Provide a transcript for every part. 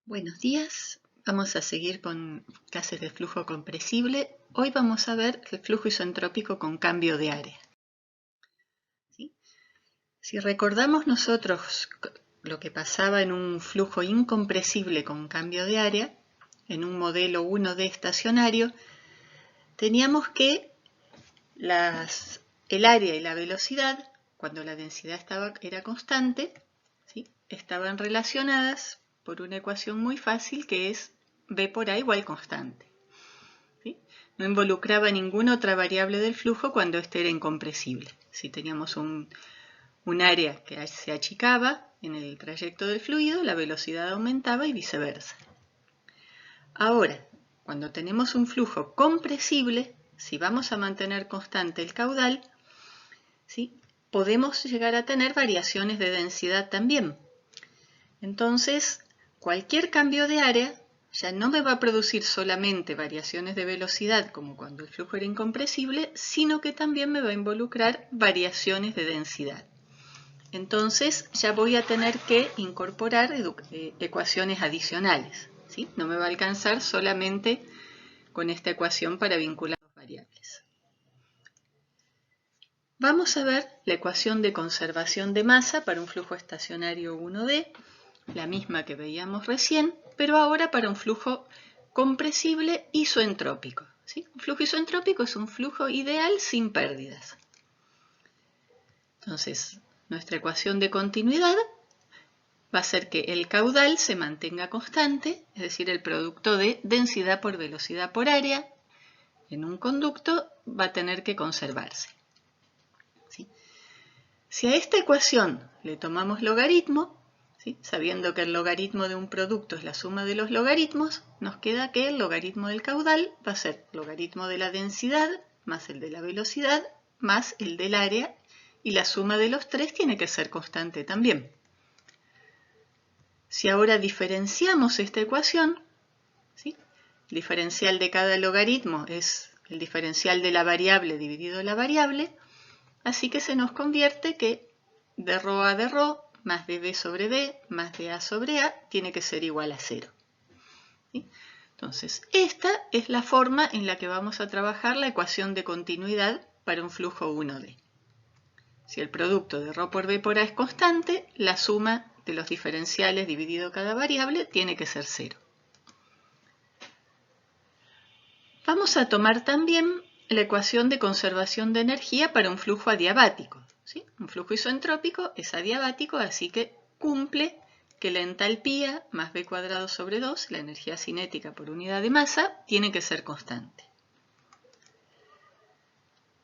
Buenos días, vamos a seguir con clases de flujo compresible. Hoy vamos a ver el flujo isentrópico con cambio de área. ¿Sí? Si recordamos nosotros lo que pasaba en un flujo incompresible con cambio de área, en un modelo 1D estacionario, teníamos que el área y la velocidad, cuando la densidad era constante, ¿sí?, estaban relacionadas por una ecuación muy fácil que es V por A igual constante. ¿Sí? No involucraba ninguna otra variable del flujo cuando este era incompresible. Si teníamos un área que se achicaba en el trayecto del fluido, la velocidad aumentaba y viceversa. Ahora, cuando tenemos un flujo compresible, si vamos a mantener constante el caudal, ¿sí?, podemos llegar a tener variaciones de densidad también. Entonces, cualquier cambio de área ya no me va a producir solamente variaciones de velocidad como cuando el flujo era incompresible, sino que también me va a involucrar variaciones de densidad. Entonces ya voy a tener que incorporar ecuaciones adicionales, ¿sí? No me va a alcanzar solamente con esta ecuación para vincular dos variables. Vamos a ver la ecuación de conservación de masa para un flujo estacionario 1D, la misma que veíamos recién, pero ahora para un flujo compresible isoentrópico. ¿Sí? Un flujo isoentrópico es un flujo ideal sin pérdidas. Entonces, nuestra ecuación de continuidad va a ser que el caudal se mantenga constante, es decir, el producto de densidad por velocidad por área en un conducto va a tener que conservarse. ¿Sí? Si a esta ecuación le tomamos logaritmo, ¿sí?, sabiendo que el logaritmo de un producto es la suma de los logaritmos, nos queda que el logaritmo del caudal va a ser logaritmo de la densidad más el de la velocidad más el del área, y la suma de los tres tiene que ser constante también. Si ahora diferenciamos esta ecuación, ¿sí?, el diferencial de cada logaritmo es el diferencial de la variable dividido la variable, así que se nos convierte que de ρ a de ρ más de b sobre b más de a sobre a tiene que ser igual a 0. ¿Sí? Entonces, esta es la forma en la que vamos a trabajar la ecuación de continuidad para un flujo 1D. Si el producto de ρ por b por a es constante, la suma de los diferenciales dividido cada variable tiene que ser 0. Vamos a tomar también la ecuación de conservación de energía para un flujo adiabático. ¿Sí? Un flujo isoentrópico es adiabático, así que cumple que la entalpía más b cuadrado sobre 2, la energía cinética por unidad de masa, tiene que ser constante.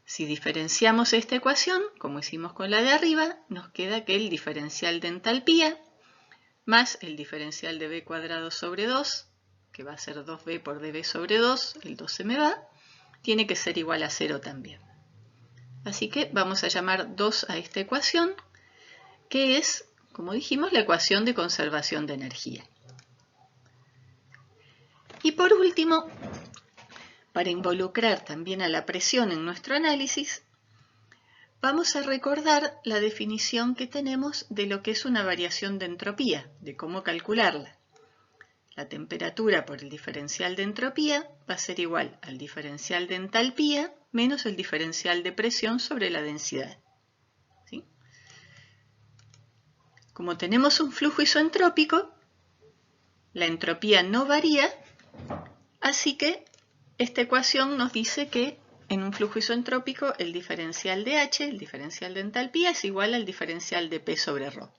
Si diferenciamos esta ecuación, como hicimos con la de arriba, nos queda que el diferencial de entalpía más el diferencial de b cuadrado sobre 2, que va a ser 2b por db sobre 2, el 2 se me va, tiene que ser igual a 0 también. Así que vamos a llamar 2 a esta ecuación, que es, como dijimos, la ecuación de conservación de energía. Y por último, para involucrar también a la presión en nuestro análisis, vamos a recordar la definición que tenemos de lo que es una variación de entropía, de cómo calcularla. La temperatura por el diferencial de entropía va a ser igual al diferencial de entalpía menos el diferencial de presión sobre la densidad. ¿Sí? Como tenemos un flujo isoentrópico, la entropía no varía, así que esta ecuación nos dice que en un flujo isoentrópico el diferencial de H, el diferencial de entalpía, es igual al diferencial de P sobre ρ.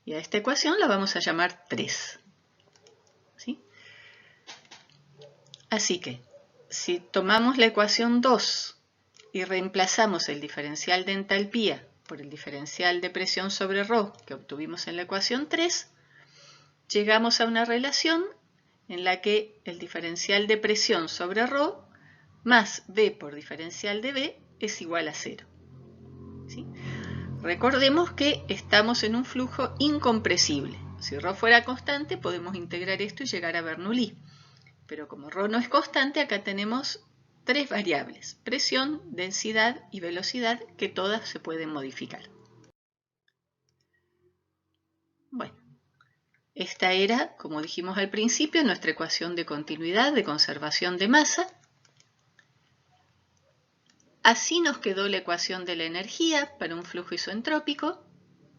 Y a esta ecuación la vamos a llamar 3. ¿Sí? Así que, si tomamos la ecuación 2 y reemplazamos el diferencial de entalpía por el diferencial de presión sobre ρ que obtuvimos en la ecuación 3, llegamos a una relación en la que el diferencial de presión sobre ρ más B por diferencial de B es igual a 0. ¿Sí? Recordemos que estamos en un flujo incompresible. Si ρ fuera constante, podemos integrar esto y llegar a Bernoulli. Pero como ρ no es constante, acá tenemos tres variables: presión, densidad y velocidad, que todas se pueden modificar. Bueno, Esta era, como dijimos al principio, nuestra ecuación de continuidad de conservación de masa. Así nos quedó la ecuación de la energía para un flujo isoentrópico,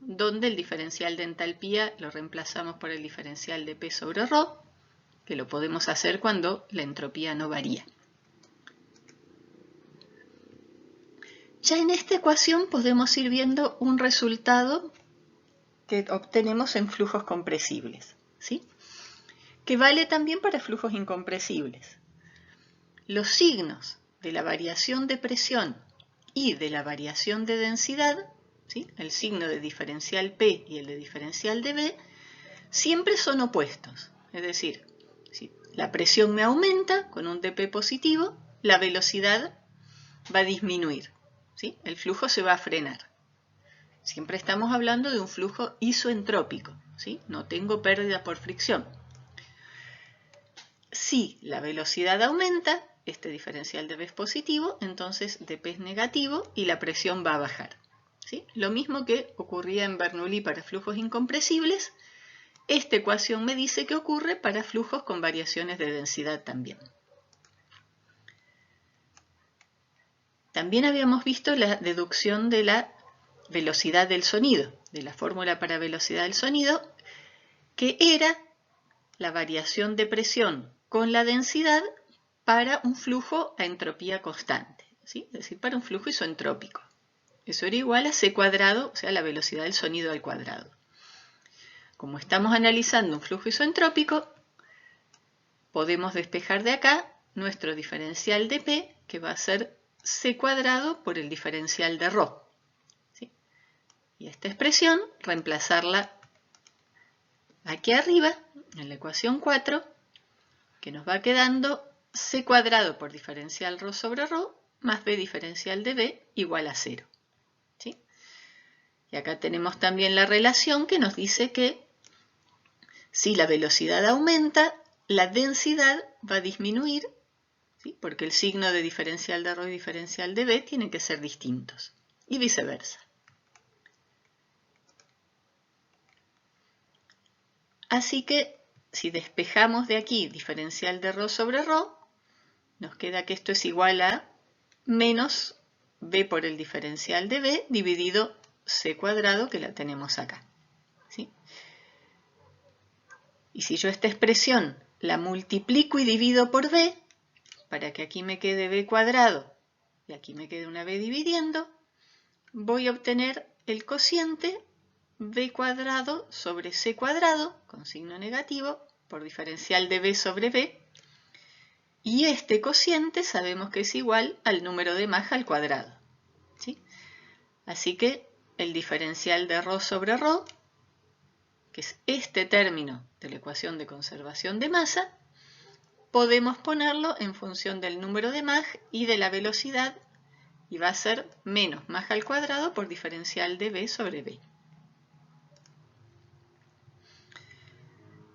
donde el diferencial de entalpía lo reemplazamos por el diferencial de P sobre ρ, que lo podemos hacer cuando la entropía no varía. Ya en esta ecuación podemos ir viendo un resultado que obtenemos en flujos compresibles, ¿sí? Que vale también para flujos incompresibles. Los signos de la variación de presión y de la variación de densidad, ¿sí? El signo de diferencial P y el de diferencial de B, siempre son opuestos. Es decir, si la presión me aumenta con un dP positivo, la velocidad va a disminuir, ¿sí? El flujo se va a frenar. Siempre estamos hablando de un flujo isoentrópico, ¿sí? No tengo pérdida por fricción. Si la velocidad aumenta, este diferencial de B es positivo, entonces dP es negativo y la presión va a bajar, ¿sí? Lo mismo que ocurría en Bernoulli para flujos incompresibles, esta ecuación me dice que ocurre para flujos con variaciones de densidad también. También habíamos visto la deducción de la velocidad del sonido, de la fórmula para velocidad del sonido, que era la variación de presión con la densidad para un flujo a entropía constante, ¿sí? Es decir, para un flujo isoentrópico. Eso era igual a c cuadrado, o sea, la velocidad del sonido al cuadrado. Como estamos analizando un flujo isoentrópico, podemos despejar de acá nuestro diferencial de P, que va a ser c cuadrado por el diferencial de ρ. ¿Sí? Y esta expresión, reemplazarla aquí arriba, en la ecuación 4, que nos va quedando c cuadrado por diferencial ρ sobre ρ más b diferencial de b igual a 0. ¿Sí? Y acá tenemos también la relación que nos dice que si la velocidad aumenta, la densidad va a disminuir, ¿sí? Porque el signo de diferencial de ρ y diferencial de b tienen que ser distintos, y viceversa. Así que si despejamos de aquí diferencial de ρ sobre ρ, nos queda que esto es igual a menos b por el diferencial de b dividido c cuadrado, que la tenemos acá. ¿Sí? Y si yo esta expresión la multiplico y divido por b, para que aquí me quede b cuadrado y aquí me quede una b dividiendo, voy a obtener el cociente b cuadrado sobre c cuadrado, con signo negativo, por diferencial de b sobre b, y este cociente sabemos que es igual al número de Mach al cuadrado. ¿Sí? Así que el diferencial de ρ sobre ρ, que es este término de la ecuación de conservación de masa, podemos ponerlo en función del número de Mach y de la velocidad, y va a ser menos Mach al cuadrado por diferencial de b sobre b.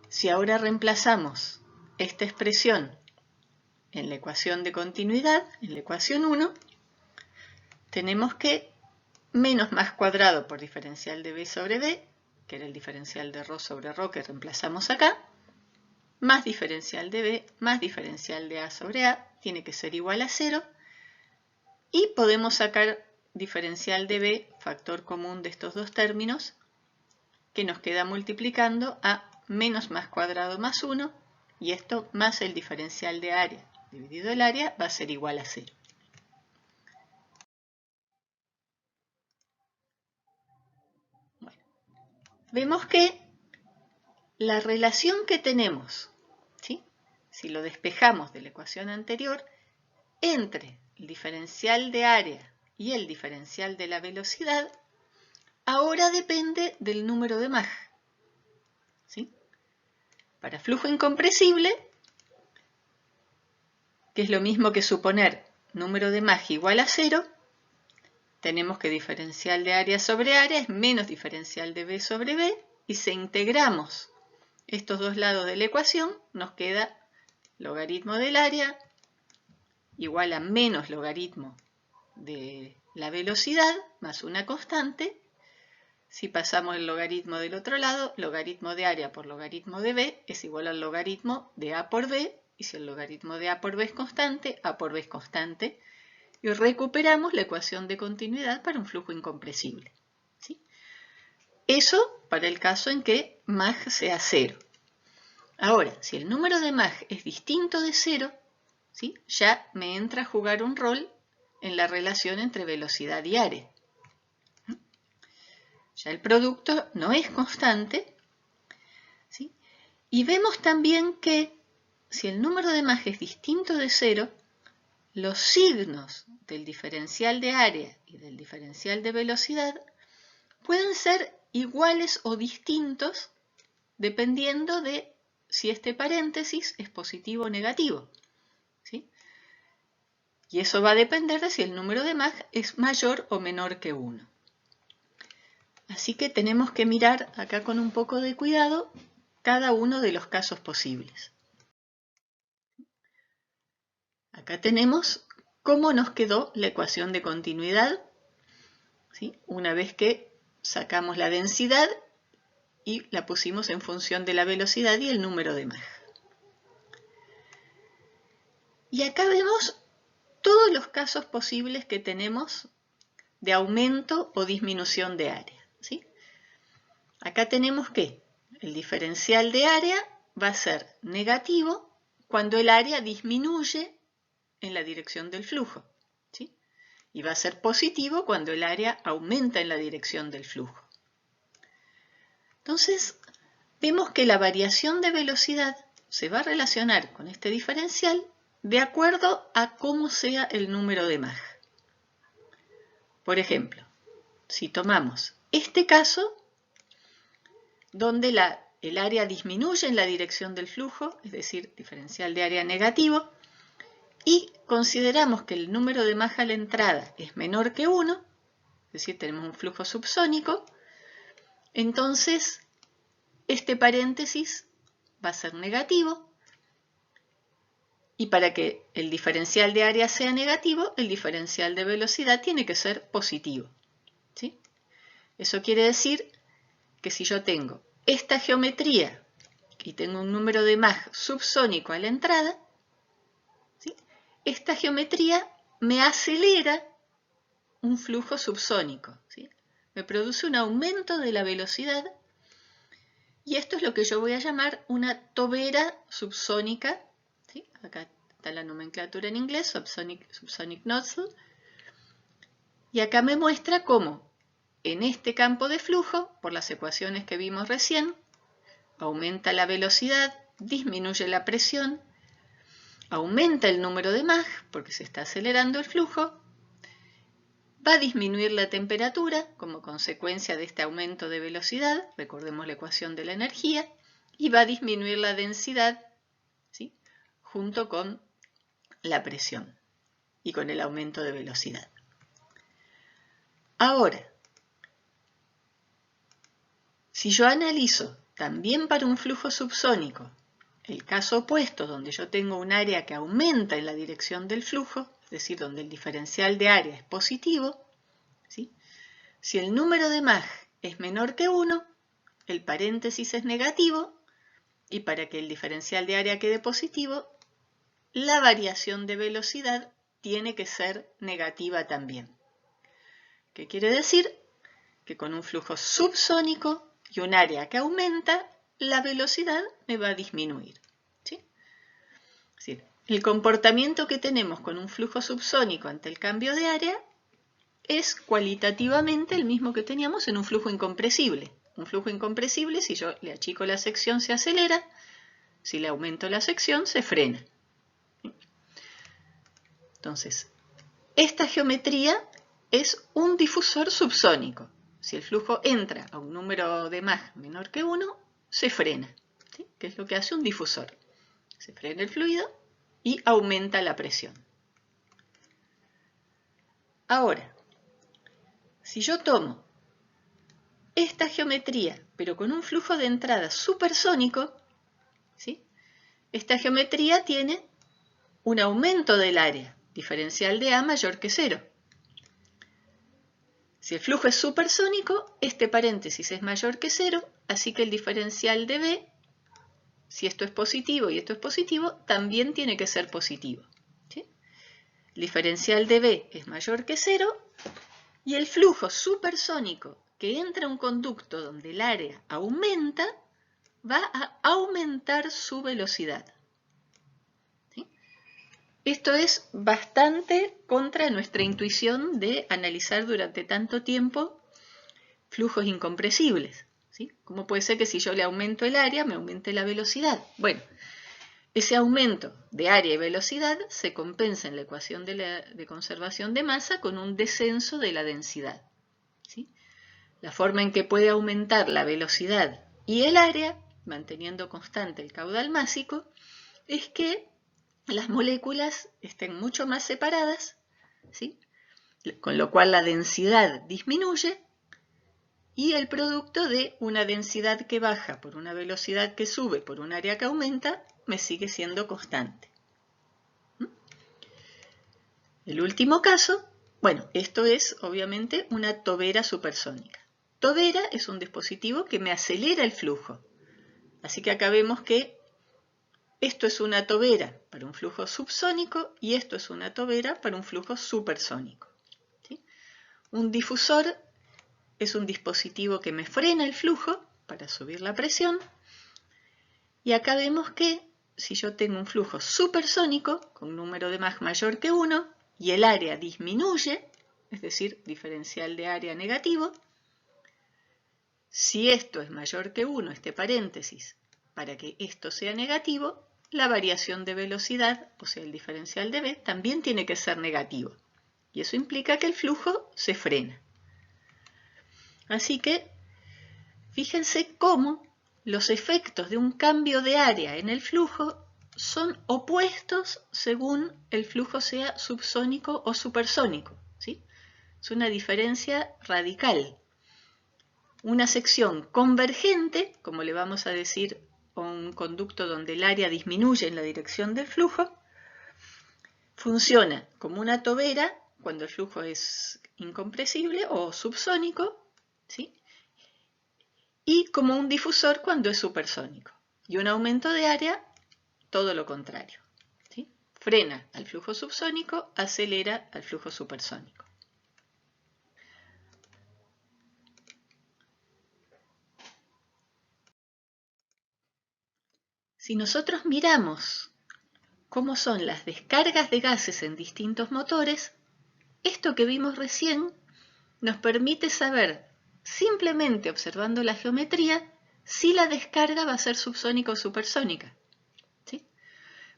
Si ahora reemplazamos esta expresión en la ecuación de continuidad, en la ecuación 1, tenemos que menos Mach cuadrado por diferencial de b sobre b, que era el diferencial de ρ sobre ρ que reemplazamos acá, más diferencial de b más diferencial de a sobre a, tiene que ser igual a 0, y podemos sacar diferencial de b, factor común de estos dos términos, que nos queda multiplicando a menos Mach cuadrado más 1, y esto más el diferencial de área dividido el área va a ser igual a 0. Bueno, vemos que la relación que tenemos, ¿sí? Si lo despejamos de la ecuación anterior, entre el diferencial de área y el diferencial de la velocidad, ahora depende del número de Mach. ¿Sí? Para flujo incompresible, que es lo mismo que suponer número de Mach igual a 0, tenemos que diferencial de área sobre área es menos diferencial de b sobre b, y si integramos estos dos lados de la ecuación, nos queda logaritmo del área igual a menos logaritmo de la velocidad más una constante, Si pasamos el logaritmo del otro lado, logaritmo de área por logaritmo de b es igual al logaritmo de a por b, y si el logaritmo de a por b es constante, a por b es constante, y recuperamos la ecuación de continuidad para un flujo incompresible. ¿Sí? Eso para el caso en que mag sea 0. Ahora, si el número de mag es distinto de 0, ¿sí? Ya me entra a jugar un rol en la relación entre velocidad y área. Ya el producto no es constante, ¿sí? Y vemos también que si el número de mag es distinto de 0, los signos del diferencial de área y del diferencial de velocidad pueden ser iguales o distintos dependiendo de si este paréntesis es positivo o negativo. ¿Sí? Y eso va a depender de si el número de mag es mayor o menor que 1. Así que tenemos que mirar acá con un poco de cuidado cada uno de los casos posibles. Acá tenemos cómo nos quedó la ecuación de continuidad, ¿sí? Una vez que sacamos la densidad y la pusimos en función de la velocidad y el número de mag. Y acá vemos todos los casos posibles que tenemos de aumento o disminución de área. ¿Sí? Acá tenemos que el diferencial de área va a ser negativo cuando el área disminuye en la dirección del flujo. ¿Sí? Y va a ser positivo cuando el área aumenta en la dirección del flujo. Entonces, vemos que la variación de velocidad se va a relacionar con este diferencial de acuerdo a cómo sea el número de mag. Por ejemplo, si tomamos este caso, donde el área disminuye en la dirección del flujo, es decir, diferencial de área negativo, y consideramos que el número de mag a la entrada es menor que 1, es decir, tenemos un flujo subsónico, entonces este paréntesis va a ser negativo, y para que el diferencial de área sea negativo, el diferencial de velocidad tiene que ser positivo. ¿Sí? Eso quiere decir que si yo tengo esta geometría y tengo un número de mag subsónico a la entrada, ¿sí? Esta geometría me acelera un flujo subsónico, ¿sí? Me produce un aumento de la velocidad y esto es lo que yo voy a llamar una tobera subsónica. ¿Sí? Acá está la nomenclatura en inglés, subsonic nozzle, y acá me muestra cómo en este campo de flujo, por las ecuaciones que vimos recién, aumenta la velocidad, disminuye la presión, aumenta el número de mag, porque se está acelerando el flujo, va a disminuir la temperatura como consecuencia de este aumento de velocidad, recordemos la ecuación de la energía, y va a disminuir la densidad, ¿sí? Junto con la presión y con el aumento de velocidad. Ahora, si yo analizo también para un flujo subsónico el caso opuesto, donde yo tengo un área que aumenta en la dirección del flujo, es decir, donde el diferencial de área es positivo, ¿sí? Si el número de mag es menor que 1, el paréntesis es negativo, y para que el diferencial de área quede positivo, la variación de velocidad tiene que ser negativa también. ¿Qué quiere decir? Que con un flujo subsónico y un área que aumenta, la velocidad me va a disminuir. ¿Sí? Es decir, el comportamiento que tenemos con un flujo subsónico ante el cambio de área es cualitativamente el mismo que teníamos en un flujo incompresible. Un flujo incompresible, si yo le achico la sección, se acelera, si le aumento la sección, se frena. Entonces, esta geometría es un difusor subsónico. Si el flujo entra a un número de mag menor que 1, se frena. ¿Sí? ¿Qué es lo que hace un difusor? Se frena el fluido y aumenta la presión. Ahora, si yo tomo esta geometría, pero con un flujo de entrada supersónico, ¿sí? Esta geometría tiene un aumento del área, diferencial de A mayor que 0. Si el flujo es supersónico, este paréntesis es mayor que 0, así que el diferencial de B, si esto es positivo y esto es positivo, también tiene que ser positivo. ¿Sí? El diferencial de B es mayor que 0 y el flujo supersónico que entra a un conducto donde el área aumenta, va a aumentar su velocidad. ¿Sí? Esto es bastante contra nuestra intuición de analizar durante tanto tiempo flujos incompresibles. ¿Sí? ¿Cómo puede ser que si yo le aumento el área, me aumente la velocidad? Bueno, ese aumento de área y velocidad se compensa en la ecuación de conservación de masa con un descenso de la densidad. ¿Sí? La forma en que puede aumentar la velocidad y el área, manteniendo constante el caudal másico, es que las moléculas estén mucho más separadas, ¿sí? Con lo cual la densidad disminuye y el producto de una densidad que baja por una velocidad que sube por un área que aumenta me sigue siendo constante. El último caso, bueno, esto es obviamente una tobera supersónica. Tobera es un dispositivo que me acelera el flujo. Así que acá vemos que esto es una tobera para un flujo subsónico y esto es una tobera para un flujo supersónico. ¿Sí? Un difusor es un dispositivo que me frena el flujo para subir la presión. Y acá vemos que si yo tengo un flujo supersónico con un número de Mach mayor que 1 y el área disminuye, es decir, diferencial de área negativo, si esto es mayor que 1, este paréntesis, para que esto sea negativo, la variación de velocidad, o sea, el diferencial de B, también tiene que ser negativo. Y eso implica que el flujo se frena. Así que, fíjense cómo los efectos de un cambio de área en el flujo son opuestos según el flujo sea subsónico o supersónico. ¿Sí? Es una diferencia radical. Una sección convergente, como le vamos a decir a un conducto donde el área disminuye en la dirección del flujo, funciona como una tobera cuando el flujo es incompresible o subsónico, ¿sí? Y como un difusor cuando es supersónico. Y un aumento de área, todo lo contrario. ¿Sí? Frena al flujo subsónico, acelera al flujo supersónico. Si nosotros miramos cómo son las descargas de gases en distintos motores, esto que vimos recién nos permite saber, simplemente observando la geometría, si la descarga va a ser subsónica o supersónica. ¿Sí?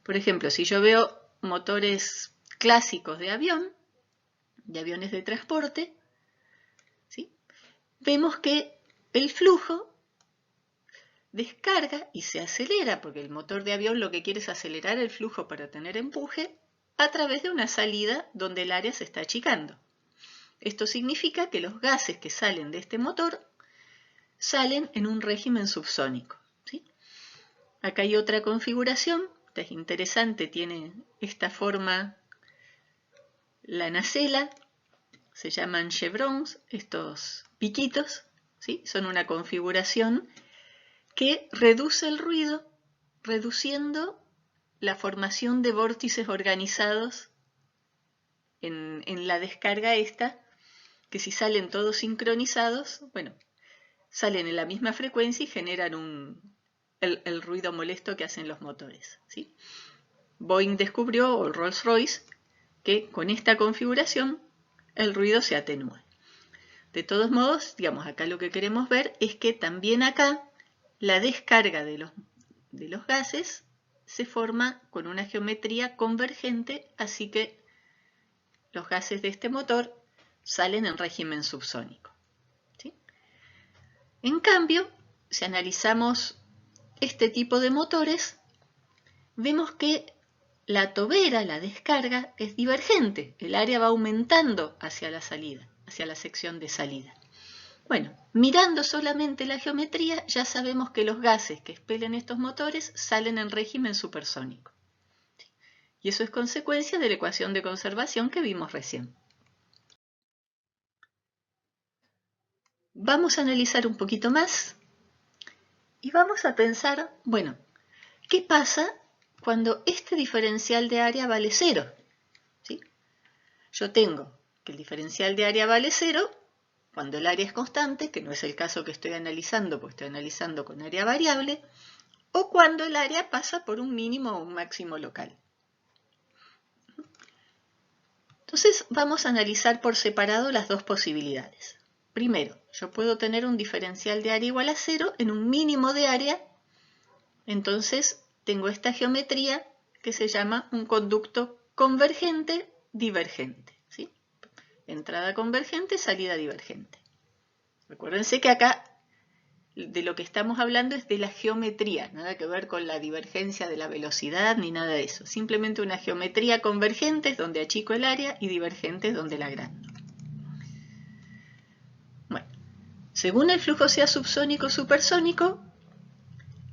Por ejemplo, si yo veo motores clásicos de aviones de transporte, ¿sí? Vemos que el flujo descarga y se acelera, porque el motor de avión lo que quiere es acelerar el flujo para tener empuje, a través de una salida donde el área se está achicando. Esto significa que los gases que salen de este motor salen en un régimen subsónico. ¿Sí? Acá hay otra configuración, esta es interesante, tiene esta forma, la nacela, se llaman chevrons, estos piquitos, ¿sí? Son una configuración que reduce el ruido, reduciendo la formación de vórtices organizados en la descarga esta, que si salen todos sincronizados, bueno, salen en la misma frecuencia y generan el ruido molesto que hacen los motores. ¿Sí? Boeing descubrió, o Rolls-Royce, que con esta configuración el ruido se atenúa. De todos modos, digamos, acá lo que queremos ver es que también acá la descarga de los gases se forma con una geometría convergente, así que los gases de este motor salen en régimen subsónico. ¿Sí? En cambio, si analizamos este tipo de motores, vemos que la tobera, la descarga, es divergente. El área va aumentando hacia la salida, hacia la sección de salida. Bueno, mirando solamente la geometría, ya sabemos que los gases que expelen estos motores salen en régimen supersónico. Y eso es consecuencia de la ecuación de conservación que vimos recién. vamos a analizar un poquito más y vamos a pensar, bueno, ¿qué pasa cuando este diferencial de área vale 0? ¿Sí? Yo tengo que el diferencial de área vale 0 cuando el área es constante, que no es el caso que estoy analizando, porque estoy analizando con área variable, o cuando el área pasa por un mínimo o un máximo local. Entonces vamos a analizar por separado las dos posibilidades. Primero, yo puedo tener un diferencial de área igual a 0 en un mínimo de área, entonces tengo esta geometría que se llama un conducto convergente divergente. ¿Sí? Entrada convergente, salida divergente. Recuérdense que acá de lo que estamos hablando es de la geometría, nada que ver con la divergencia de la velocidad ni nada de eso. Simplemente una geometría convergente es donde achico el área y divergente es donde la agrando. Bueno, según el flujo sea subsónico o supersónico,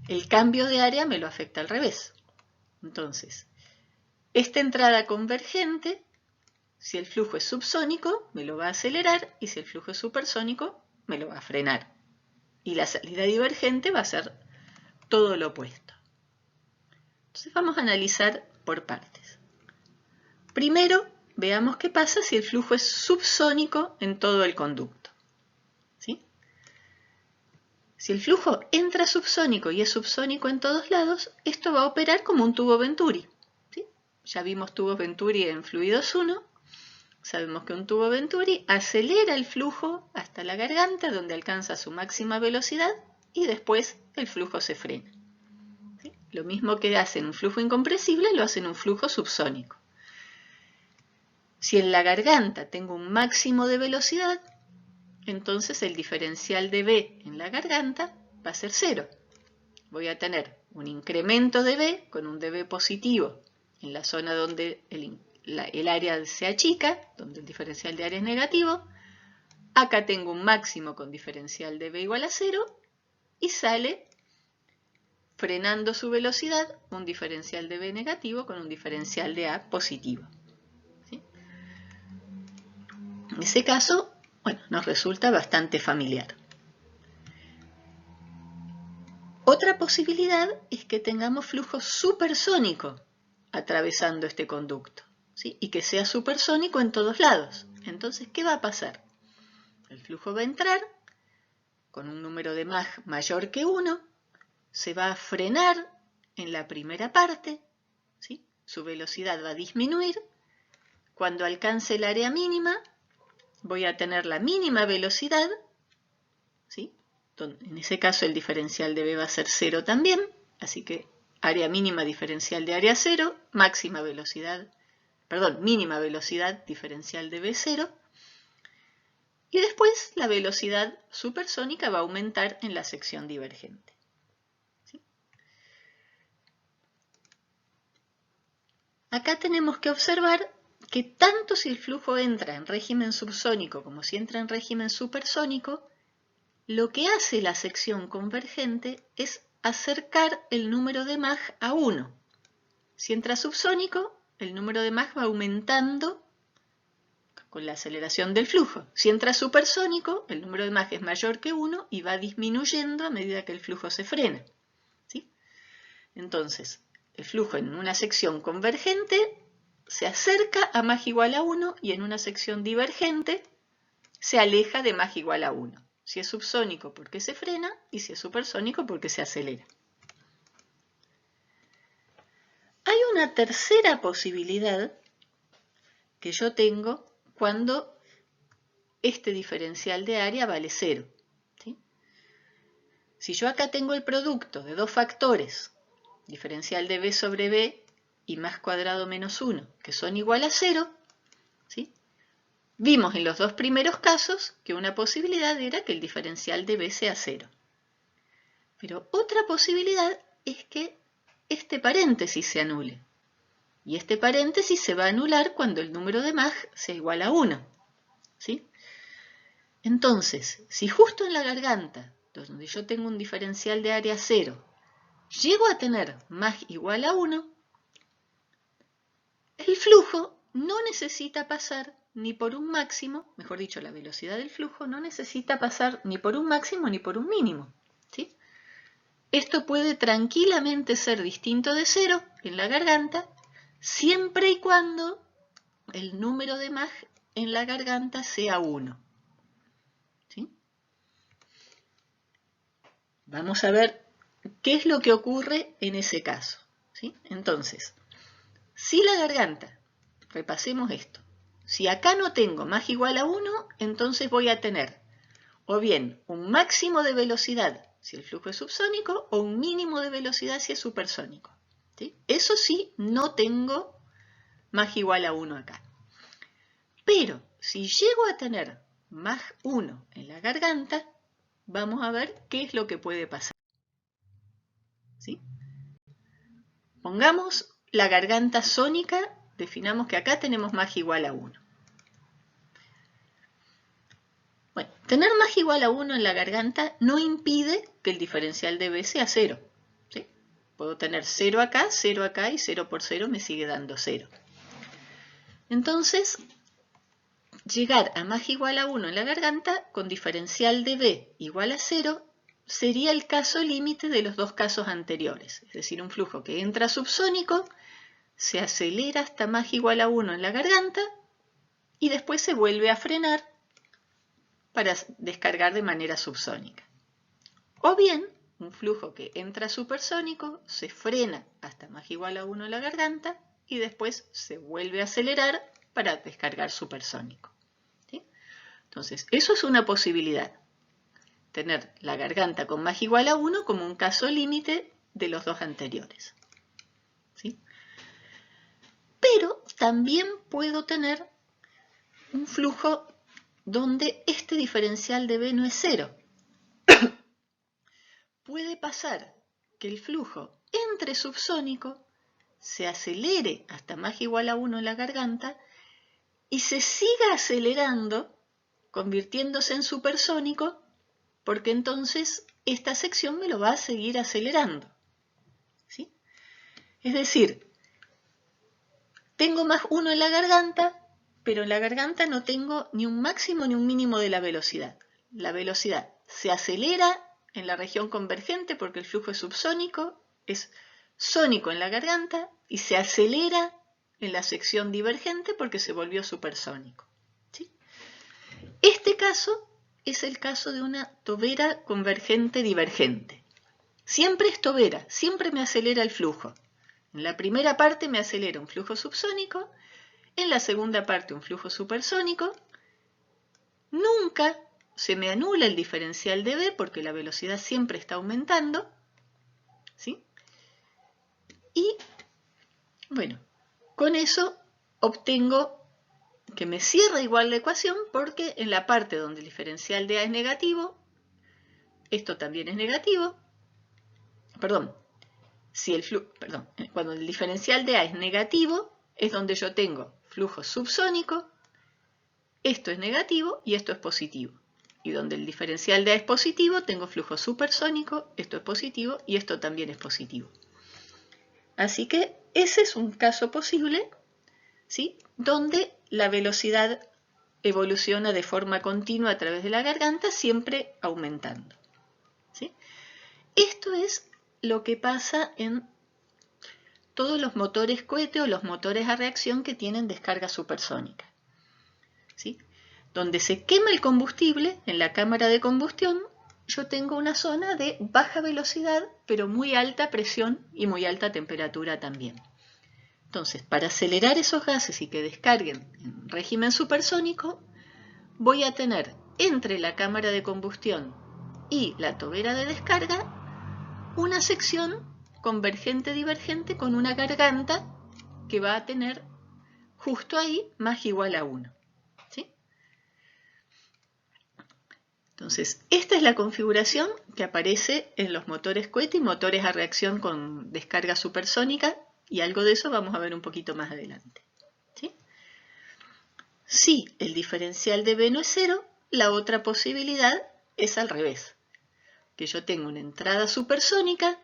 el cambio de área me lo afecta al revés. Entonces, esta entrada convergente, si el flujo es subsónico, me lo va a acelerar, y si el flujo es supersónico, me lo va a frenar. Y la salida divergente va a ser todo lo opuesto. Entonces vamos a analizar por partes. Primero, veamos qué pasa si el flujo es subsónico en todo el conducto. ¿Sí? Si el flujo entra subsónico y es subsónico en todos lados, esto va a operar como un tubo Venturi. ¿Sí? Ya vimos tubos Venturi en fluidos 1. Sabemos que un tubo Venturi acelera el flujo hasta la garganta, donde alcanza su máxima velocidad, y después el flujo se frena. ¿Sí? Lo mismo que hace en un flujo incompresible, lo hace en un flujo subsónico. Si en la garganta tengo un máximo de velocidad, entonces el diferencial de V en la garganta va a ser 0. Voy a tener un incremento de V con un dB positivo en la zona donde el área se achica, donde el diferencial de área es negativo. Acá tengo un máximo con diferencial de V igual a 0 y sale, frenando su velocidad, un diferencial de V negativo con un diferencial de A positivo. ¿Sí? En ese caso, bueno, nos resulta bastante familiar. Otra posibilidad es que tengamos flujo supersónico atravesando este conducto, ¿sí? Y que sea supersónico en todos lados. Entonces, ¿qué va a pasar? El flujo va a entrar con un número de Mach mayor que 1, se va a frenar en la primera parte, ¿sí? Su velocidad va a disminuir. Cuando alcance el área mínima, voy a tener la mínima velocidad, ¿sí? En ese caso el diferencial de V va a ser 0 también, así que área mínima diferencial de área 0, mínima velocidad diferencial de V 0, y después la velocidad supersónica va a aumentar en la sección divergente. ¿Sí? Acá tenemos que observar que tanto si el flujo entra en régimen subsónico como si entra en régimen supersónico, lo que hace la sección convergente es acercar el número de Mach a 1. Si entra subsónico, el número de Mach va aumentando con la aceleración del flujo. Si entra supersónico, el número de Mach es mayor que 1 y va disminuyendo a medida que el flujo se frena. ¿Sí? Entonces, el flujo en una sección convergente se acerca a Mach igual a 1 y en una sección divergente se aleja de Mach igual a 1. Si es subsónico porque se frena y si es supersónico porque se acelera. Hay una tercera posibilidad que yo tengo cuando este diferencial de área vale 0. ¿Sí? Si yo acá tengo el producto de dos factores, diferencial de V sobre V y Mach cuadrado menos 1, que son igual a 0, ¿sí? Vimos en los dos primeros casos que una posibilidad era que el diferencial de V sea 0. Pero otra posibilidad es que este paréntesis se anule. Y este paréntesis se va a anular cuando el número de Mach sea igual a 1. ¿Sí? Entonces, si justo en la garganta, donde yo tengo un diferencial de área 0, llego a tener Mach igual a 1, el flujo no necesita pasar ni por un máximo, mejor dicho, la velocidad del flujo no necesita pasar ni por un máximo ni por un mínimo, ¿sí? Esto puede tranquilamente ser distinto de 0 en la garganta, siempre y cuando el número de Mach en la garganta sea 1. ¿Sí? Vamos a ver qué es lo que ocurre en ese caso. ¿Sí? Entonces, si la garganta, repasemos esto, si acá no tengo Mach igual a 1, entonces voy a tener o bien un máximo de velocidad si el flujo es subsónico o un mínimo de velocidad si es supersónico. ¿Sí? Eso sí, no tengo Mach igual a 1 acá. Pero si llego a tener Mach 1 en la garganta, vamos a ver qué es lo que puede pasar. ¿Sí? Pongamos la garganta sónica, definamos que acá tenemos Mach igual a 1. Bueno, tener Mach igual a 1 en la garganta no impide que el diferencial de B sea 0. ¿Sí? Puedo tener 0 acá y 0 por 0 me sigue dando 0. Entonces, llegar a Mach igual a 1 en la garganta con diferencial de B igual a 0 sería el caso límite de los dos casos anteriores. Es decir, un flujo que entra subsónico, se acelera hasta Mach igual a 1 en la garganta y después se vuelve a frenar para descargar de manera subsónica. O bien, un flujo que entra supersónico, se frena hasta Mach igual a 1 en la garganta y después se vuelve a acelerar para descargar supersónico. ¿Sí? Entonces, eso es una posibilidad. Tener la garganta con Mach igual a 1 como un caso límite de los dos anteriores. ¿Sí? Pero también puedo tener un flujo donde este diferencial de B no es 0. Puede pasar que el flujo entre subsónico, se acelere hasta Mach igual a 1 en la garganta y se siga acelerando, convirtiéndose en supersónico, porque entonces esta sección me lo va a seguir acelerando. ¿Sí? Es decir, tengo Mach 1 en la garganta, pero en la garganta no tengo ni un máximo ni un mínimo de la velocidad. La velocidad se acelera en la región convergente porque el flujo es subsónico, es sónico en la garganta y se acelera en la sección divergente porque se volvió supersónico. ¿Sí? Este caso es el caso de una tobera convergente divergente. Siempre es tobera, siempre me acelera el flujo. En la primera parte me acelera un flujo subsónico, en la segunda parte un flujo supersónico. Nunca se me anula el diferencial de B porque la velocidad siempre está aumentando. ¿Sí? Y bueno, con eso obtengo que me cierra igual la ecuación porque en la parte donde el diferencial de A es negativo, esto también es negativo. Perdón, cuando el diferencial de A es negativo, es donde yo tengo flujo subsónico, esto es negativo y esto es positivo. Y donde el diferencial de A es positivo, tengo flujo supersónico, esto es positivo y esto también es positivo. Así que ese es un caso posible, ¿sí?, donde la velocidad evoluciona de forma continua a través de la garganta, siempre aumentando. ¿Sí? Esto es lo que pasa en todos los motores cohete o los motores a reacción que tienen descarga supersónica. ¿Sí? Donde se quema el combustible, en la cámara de combustión, yo tengo una zona de baja velocidad, pero muy alta presión y muy alta temperatura también. Entonces, para acelerar esos gases y que descarguen en régimen supersónico, voy a tener entre la cámara de combustión y la tobera de descarga una sección convergente-divergente con una garganta que va a tener justo ahí Mach igual a 1. ¿Sí? Entonces, esta es la configuración que aparece en los motores cohete y motores a reacción con descarga supersónica, y algo de eso vamos a ver un poquito más adelante. ¿Sí? Si el diferencial de B no es 0, la otra posibilidad es al revés, que yo tengo una entrada supersónica,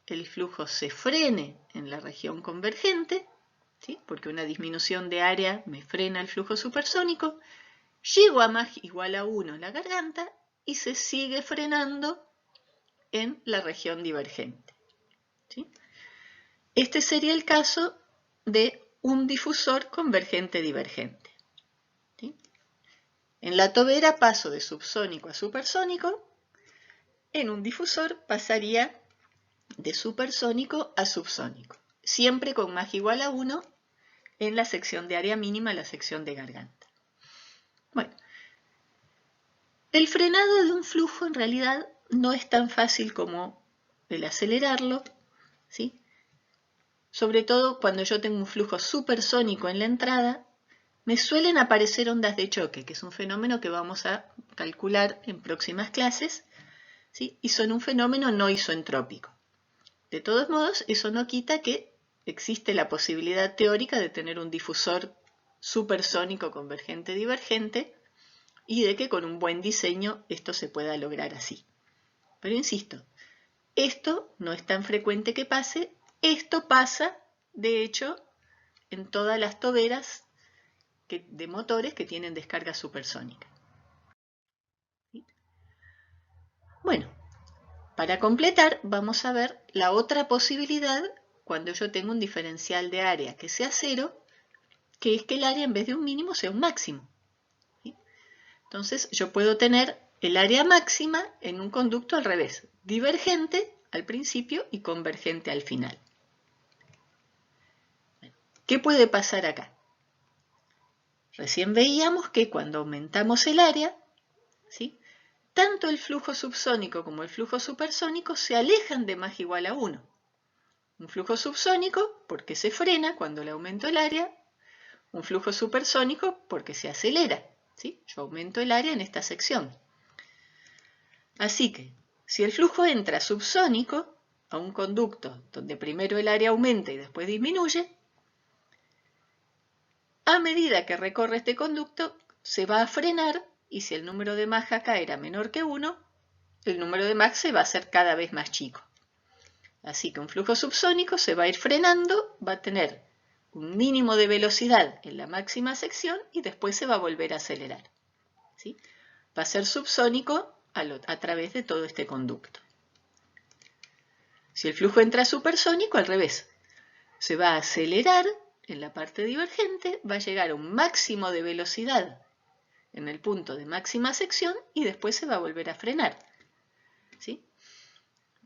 el flujo se frene en la región convergente, ¿sí? Porque una disminución de área me frena el flujo supersónico, llego a más igual a 1 en la garganta y se sigue frenando en la región divergente. ¿Sí? Este sería el caso de un difusor convergente-divergente. ¿Sí? En la tobera paso de subsónico a supersónico, en un difusor pasaría de supersónico a subsónico, siempre con más igual a 1 en la sección de área mínima, la sección de garganta. Bueno, el frenado de un flujo en realidad no es tan fácil como el acelerarlo, ¿sí? Sobre todo cuando yo tengo un flujo supersónico en la entrada, me suelen aparecer ondas de choque, que es un fenómeno que vamos a calcular en próximas clases, ¿sí? Y son un fenómeno no isentrópico. De todos modos, eso no quita que existe la posibilidad teórica de tener un difusor supersónico convergente-divergente y de que con un buen diseño esto se pueda lograr así. Pero insisto, esto no es tan frecuente que pase, esto pasa, de hecho, en todas las toberas de motores que tienen descarga supersónica. ¿Sí? Bueno, para completar vamos a ver la otra posibilidad cuando yo tengo un diferencial de área que sea 0, que es que el área en vez de un mínimo sea un máximo. ¿Sí? Entonces yo puedo tener el área máxima en un conducto al revés, divergente al principio y convergente al final. ¿Qué puede pasar acá? Recién veíamos que cuando aumentamos el área, ¿sí? Tanto el flujo subsónico como el flujo supersónico se alejan de más igual a 1. Un flujo subsónico porque se frena cuando le aumento el área, un flujo supersónico porque se acelera. ¿Sí? Yo aumento el área en esta sección. Así que, si el flujo entra subsónico a un conducto donde primero el área aumenta y después disminuye, a medida que recorre este conducto se va a frenar y si el número de Mach acá era menor que 1, el número de Mach se va a hacer cada vez más chico. Así que un flujo subsónico se va a ir frenando, va a tener un mínimo de velocidad en la máxima sección y después se va a volver a acelerar. ¿Sí? Va a ser subsónico a través de todo este conducto. Si el flujo entra supersónico, al revés. Se va a acelerar en la parte divergente, va a llegar a un máximo de velocidad en el punto de máxima sección y después se va a volver a frenar. ¿Sí?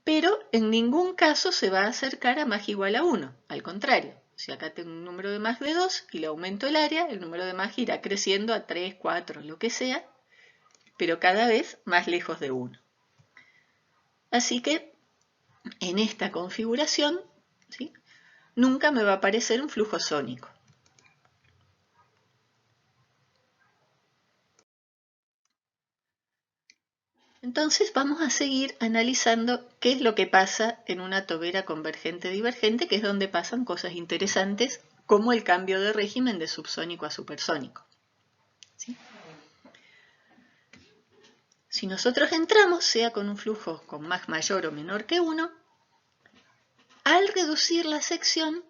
Pero en ningún caso se va a acercar a Mach igual a 1. Al contrario, si acá tengo un número de Mach de 2 y le aumento el área, el número de Mach irá creciendo a 3, 4, lo que sea, pero cada vez más lejos de 1. Así que en esta configuración, ¿sí? Nunca me va a aparecer un flujo sónico. Entonces vamos a seguir analizando qué es lo que pasa en una tobera convergente-divergente, que es donde pasan cosas interesantes como el cambio de régimen de subsónico a supersónico. ¿Sí? Si nosotros entramos, sea con un flujo con Mach mayor o menor que 1, al reducir la sección,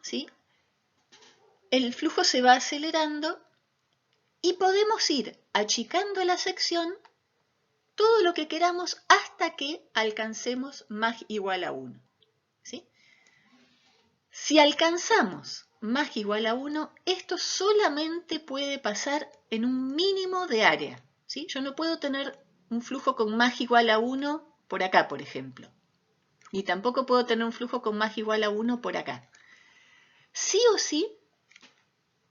¿sí? El flujo se va acelerando y podemos ir achicando la sección todo lo que queramos hasta que alcancemos Mach igual a 1. ¿Sí? Si alcanzamos Mach igual a 1, esto solamente puede pasar en un mínimo de área. ¿Sí? Yo no puedo tener un flujo con Mach igual a 1 por acá, por ejemplo. Ni tampoco puedo tener un flujo con Mach igual a 1 por acá. Sí o sí,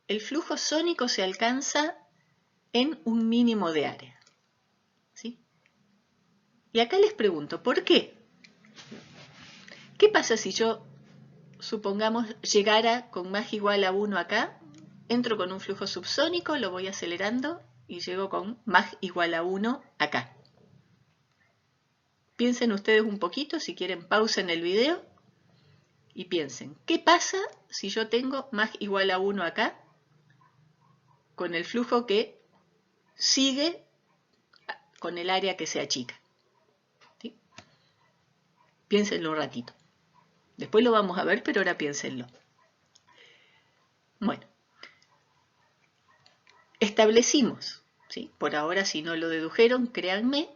el flujo sónico se alcanza en un mínimo de área. ¿Sí? Y acá les pregunto, ¿por qué? ¿Qué pasa si yo, supongamos, llegara con Mach igual a 1 acá, entro con un flujo subsónico, lo voy acelerando y llego con Mach igual a 1 acá? Piensen ustedes un poquito, si quieren pausen el video y piensen, ¿qué pasa si yo tengo Mach igual a 1 acá con el flujo que sigue con el área que se achica? ¿Sí? Piénsenlo un ratito. Después lo vamos a ver, pero ahora piénsenlo. Bueno, establecimos, ¿sí? Por ahora si no lo dedujeron, créanme,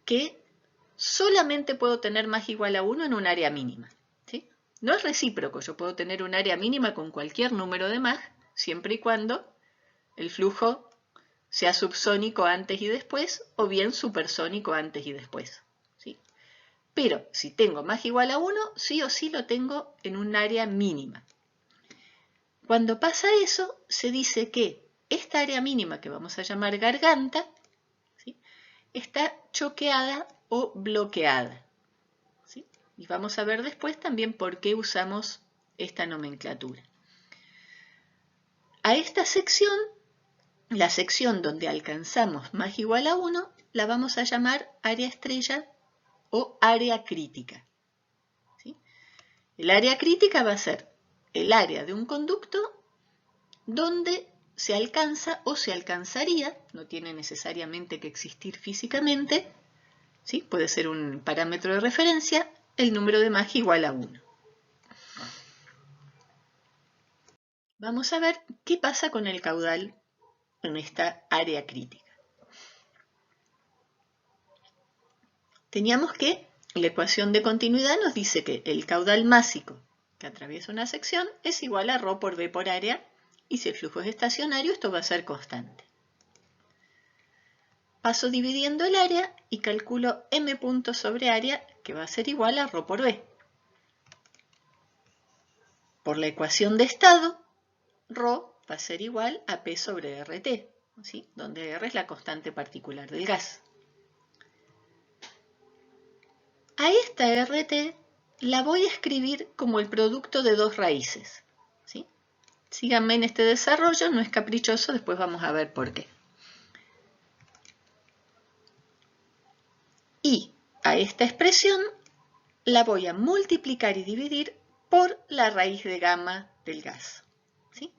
que solamente puedo tener más igual a 1 en un área mínima, ¿sí? No es recíproco, yo puedo tener un área mínima con cualquier número de Mach, siempre y cuando el flujo sea subsónico antes y después, o bien supersónico antes y después, ¿sí? Pero si tengo más igual a 1, sí o sí lo tengo en un área mínima. Cuando pasa eso, se dice que esta área mínima, que vamos a llamar garganta, ¿sí?, está choqueada o bloqueada, ¿sí? Y vamos a ver después también por qué usamos esta nomenclatura. A esta sección, la sección donde alcanzamos más igual a 1, la vamos a llamar área estrella o área crítica, ¿sí? El área crítica va a ser el área de un conducto donde se alcanza o se alcanzaría, no tiene necesariamente que existir físicamente, ¿sí?, puede ser un parámetro de referencia, el número de Mach igual a 1. Vamos a ver qué pasa con el caudal en esta área crítica. Teníamos que la ecuación de continuidad nos dice que el caudal másico que atraviesa una sección es igual a ρ por v por área, y si el flujo es estacionario, esto va a ser constante. Paso dividiendo el área y calculo m puntos sobre área, que va a ser igual a ρ por v. Por la ecuación de estado, ρ va a ser igual a P sobre RT, ¿sí?, donde R es la constante particular del gas. A esta RT la voy a escribir como el producto de dos raíces, ¿sí? Síganme en este desarrollo, no es caprichoso, después vamos a ver por qué. Y a esta expresión la voy a multiplicar y dividir por la raíz de gamma del gas, ¿sí?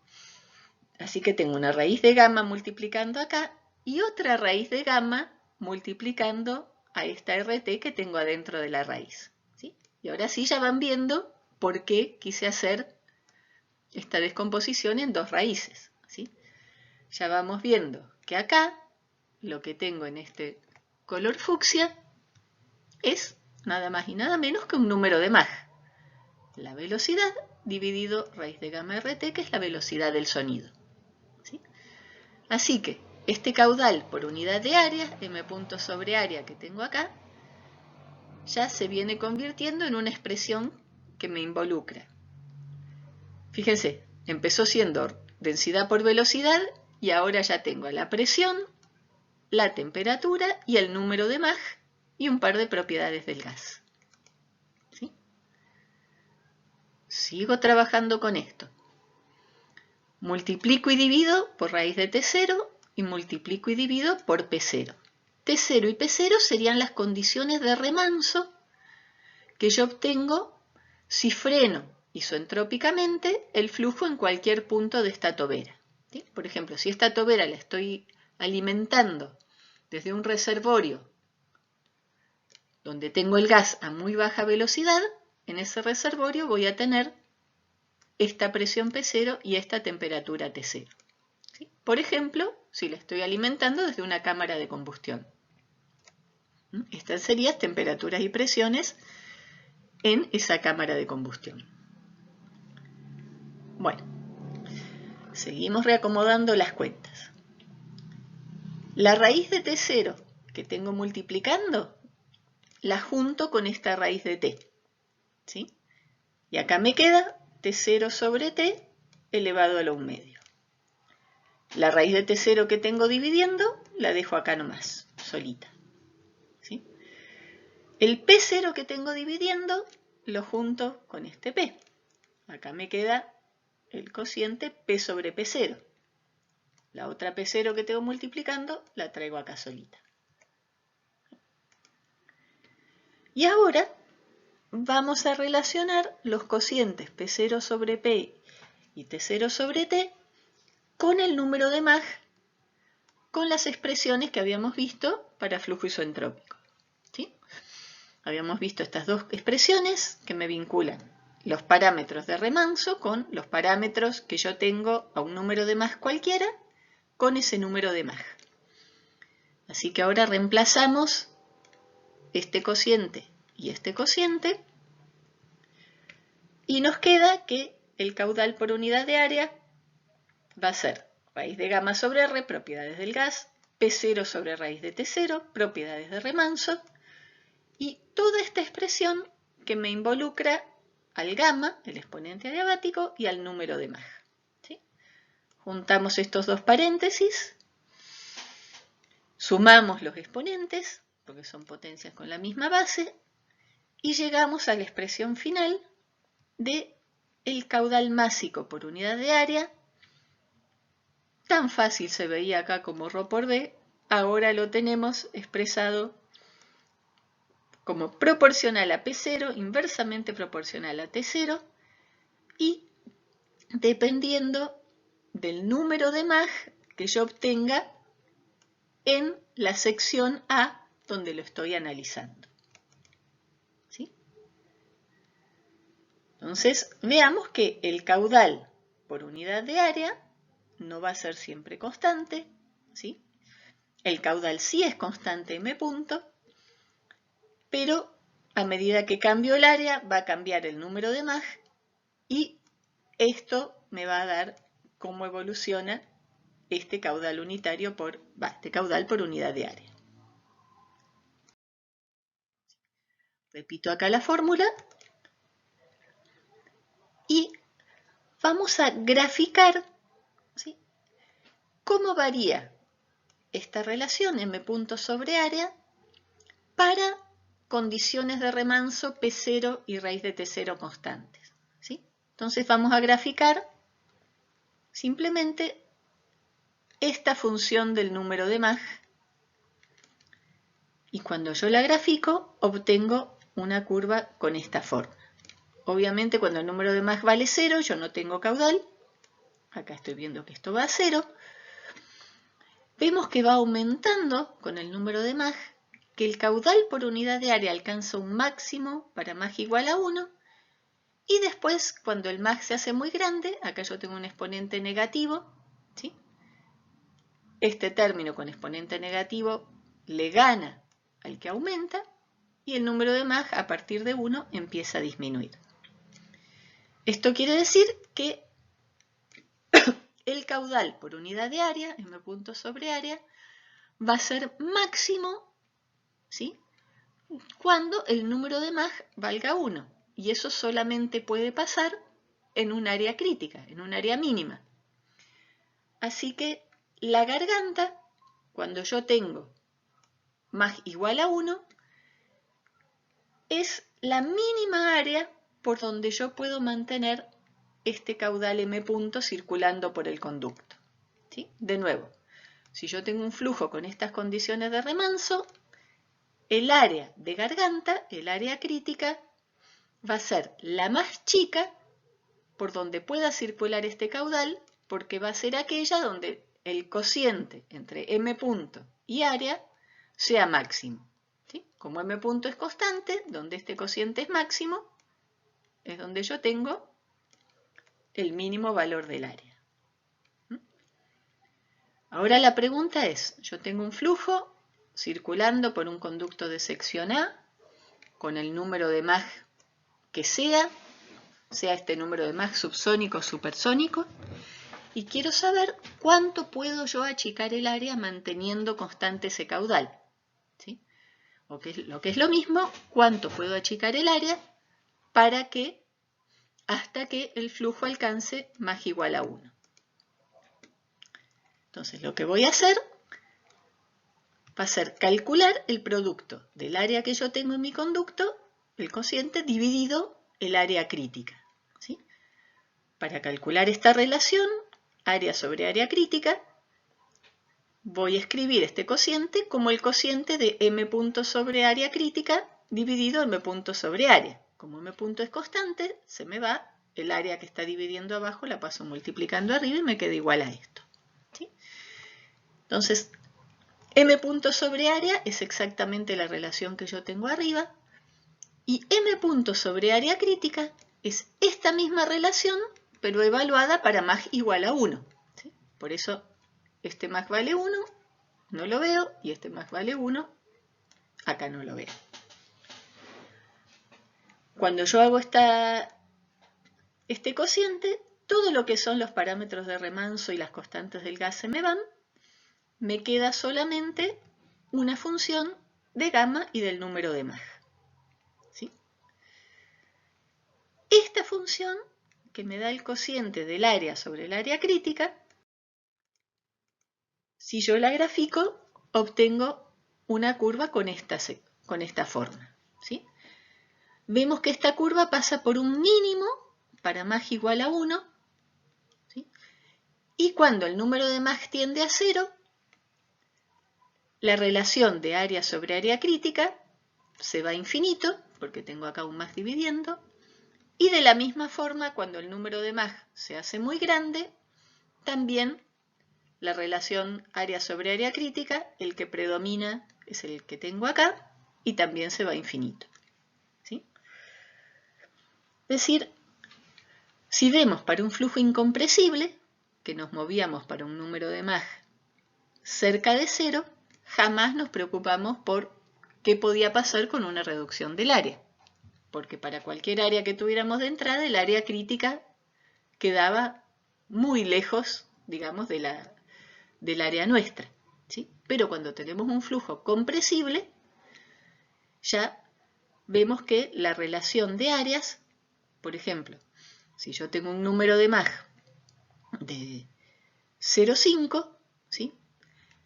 Así que tengo una raíz de gamma multiplicando acá y otra raíz de gamma multiplicando a esta RT que tengo adentro de la raíz, ¿sí? Y ahora sí ya van viendo por qué quise hacer esta descomposición en dos raíces, ¿sí? Ya vamos viendo que acá lo que tengo en este color fucsia es nada más y nada menos que un número de Mach. La velocidad dividido raíz de gamma RT, que es la velocidad del sonido, ¿sí? Así que este caudal por unidad de área, m puntos sobre área que tengo acá, ya se viene convirtiendo en una expresión que me involucra. Fíjense, empezó siendo densidad por velocidad y ahora ya tengo la presión, la temperatura y el número de Mach y un par de propiedades del gas, ¿sí? Sigo trabajando con esto. Multiplico y divido por raíz de T0 y multiplico y divido por P0. T0 y P0 serían las condiciones de remanso que yo obtengo si freno isoentrópicamente el flujo en cualquier punto de esta tobera, ¿sí? Por ejemplo, si esta tobera la estoy alimentando desde un reservorio donde tengo el gas a muy baja velocidad, en ese reservorio voy a tener esta presión P0 y esta temperatura T0, ¿sí? Por ejemplo, si la estoy alimentando desde una cámara de combustión. Estas serían temperaturas y presiones en esa cámara de combustión. Bueno, seguimos reacomodando las cuentas. La raíz de T0 que tengo multiplicando, la junto con esta raíz de T, ¿sí? Y acá me queda T0 sobre T elevado a la 1/2. La raíz de T0 que tengo dividiendo, la dejo acá nomás, solita, ¿sí? El P0 que tengo dividiendo, lo junto con este P. Acá me queda el cociente P sobre P0. La otra P0 que tengo multiplicando, la traigo acá solita. Y ahora vamos a relacionar los cocientes P0 sobre P y T0 sobre T con el número de Mach, con las expresiones que habíamos visto para flujo isoentrópico, ¿sí? Habíamos visto estas dos expresiones que me vinculan los parámetros de remanso con los parámetros que yo tengo a un número de Mach cualquiera con ese número de Mach. Así que ahora reemplazamos este cociente y este cociente y nos queda que el caudal por unidad de área va a ser raíz de gamma sobre R, propiedades del gas, P0 sobre raíz de T0, propiedades de remanso, y toda esta expresión que me involucra al gamma, el exponente adiabático, y al número de Mach. ¿Sí? Juntamos estos dos paréntesis, sumamos los exponentes, porque son potencias con la misma base, y llegamos a la expresión final de el caudal másico por unidad de área. Tan fácil se veía acá como ρ por B, ahora lo tenemos expresado como proporcional a P0, inversamente proporcional a T0, y dependiendo del número de Mach que yo obtenga en la sección A donde lo estoy analizando. ¿Sí? Entonces, veamos que el caudal por unidad de área no va a ser siempre constante, ¿sí? El caudal sí es constante m punto, pero a medida que cambio el área va a cambiar el número de Mach y esto me va a dar cómo evoluciona este caudal unitario este caudal por unidad de área. Repito acá la fórmula y vamos a graficar, ¿sí?, cómo varía esta relación m punto sobre área para condiciones de remanso P0 y raíz de T0 constantes. ¿Sí? Entonces vamos a graficar simplemente esta función del número de Mach y cuando yo la grafico obtengo una curva con esta forma. Obviamente cuando el número de Mach vale 0 yo no tengo caudal. Acá estoy viendo que esto va a 0. Vemos que va aumentando con el número de Mach, que el caudal por unidad de área alcanza un máximo para Mach igual a 1, y después, cuando el Mach se hace muy grande, acá yo tengo un exponente negativo, ¿sí? Este término con exponente negativo le gana al que aumenta, y el número de Mach a partir de 1 empieza a disminuir. Esto quiere decir que el caudal por unidad de área, m punto sobre área, va a ser máximo, ¿sí?, cuando el número de Mach valga 1. Y eso solamente puede pasar en un área crítica, en un área mínima. Así que la garganta, cuando yo tengo Mach igual a 1, es la mínima área por donde yo puedo mantener este caudal m punto circulando por el conducto. ¿Sí? De nuevo, si yo tengo un flujo con estas condiciones de remanso, el área de garganta, el área crítica, va a ser la más chica por donde pueda circular este caudal, porque va a ser aquella donde el cociente entre m punto y área sea máximo. ¿Sí? Como m punto es constante, donde este cociente es máximo, es donde yo tengo el mínimo valor del área. Ahora la pregunta es, yo tengo un flujo circulando por un conducto de sección A, con el número de Mach que sea este número de Mach subsónico o supersónico, y quiero saber cuánto puedo yo achicar el área manteniendo constante ese caudal. ¿Sí? Lo que es lo mismo, cuánto puedo achicar el área hasta que el flujo alcance Mach igual a 1. Entonces lo que voy a hacer va a ser calcular el producto del área que yo tengo en mi conducto, el cociente, dividido el área crítica. ¿Sí? Para calcular esta relación, área sobre área crítica, voy a escribir este cociente como el cociente de m punto sobre área crítica dividido m punto sobre área. Como m punto es constante, se me va, el área que está dividiendo abajo la paso multiplicando arriba y me queda igual a esto. ¿Sí? Entonces, m punto sobre área es exactamente la relación que yo tengo arriba, y m punto sobre área crítica es esta misma relación, pero evaluada para más igual a 1. ¿Sí? Por eso este más vale 1, no lo veo, y este más vale 1, acá no lo veo. Cuando yo hago este cociente, todo lo que son los parámetros de remanso y las constantes del gas se me van, me queda solamente una función de gamma y del número de Mach. ¿Sí? Esta función, que me da el cociente del área sobre el área crítica, si yo la grafico, obtengo una curva con esta forma. ¿Sí? Vemos que esta curva pasa por un mínimo para Mach igual a 1, ¿sí? Y cuando el número de Mach tiende a 0, la relación de área sobre área crítica se va a infinito, porque tengo acá un Mach dividiendo, y de la misma forma, cuando el número de Mach se hace muy grande, también la relación área sobre área crítica, el que predomina es el que tengo acá, y también se va a infinito. ¿Sí? Es decir, si vemos para un flujo incompresible, que nos movíamos para un número de Mach cerca de 0, jamás nos preocupamos por qué podía pasar con una reducción del área. Porque para cualquier área que tuviéramos de entrada, el área crítica quedaba muy lejos, digamos, del área nuestra. ¿Sí? Pero cuando tenemos un flujo compresible, ya vemos que la relación de áreas, por ejemplo, si yo tengo un número de Mach de 0,5, ¿sí?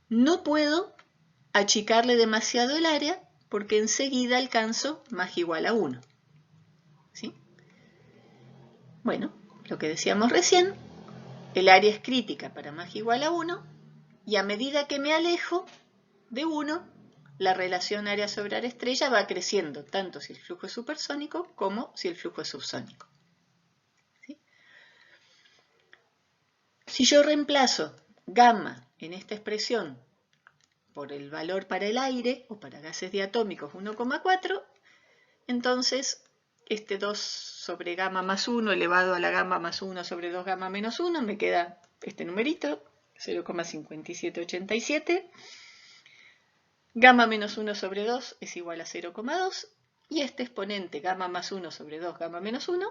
No puedo achicarle demasiado el área porque enseguida alcanzo Mach igual a 1. ¿Sí? Bueno, lo que decíamos recién, el área es crítica para Mach igual a 1 y a medida que me alejo de 1, la relación área sobre área estrella va creciendo, tanto si el flujo es supersónico como si el flujo es subsónico. ¿Sí? Si yo reemplazo gamma en esta expresión por el valor para el aire o para gases diatómicos 1,4, entonces este 2 sobre gamma más 1 elevado a la gamma más 1 sobre 2 gamma menos 1 me queda este numerito, 0,5787. Gamma menos 1 sobre 2 es igual a 0,2 y este exponente gamma más 1 sobre 2 gamma menos 1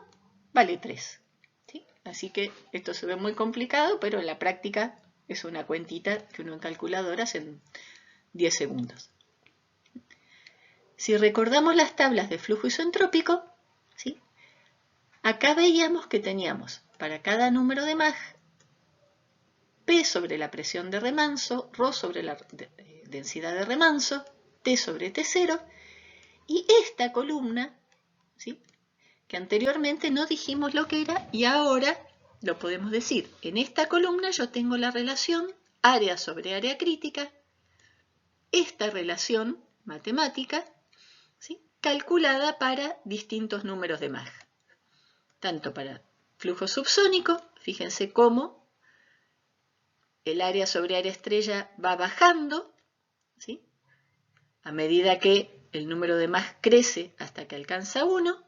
vale 3. ¿Sí? Así que esto se ve muy complicado, pero en la práctica es una cuentita que uno en calculadora hace en 10 segundos. Si recordamos las tablas de flujo isentrópico, ¿sí? Acá veíamos que teníamos para cada número de Mach P sobre la presión de remanso, ρ sobre la densidad de remanso, T sobre T0, y esta columna, ¿sí? Que anteriormente no dijimos lo que era y ahora lo podemos decir. En esta columna yo tengo la relación área sobre área crítica, esta relación matemática, ¿sí? Calculada para distintos números de Mach. Tanto para flujo subsónico, fíjense cómo el área sobre área estrella va bajando, ¿sí? A medida que el número de Mach crece hasta que alcanza 1,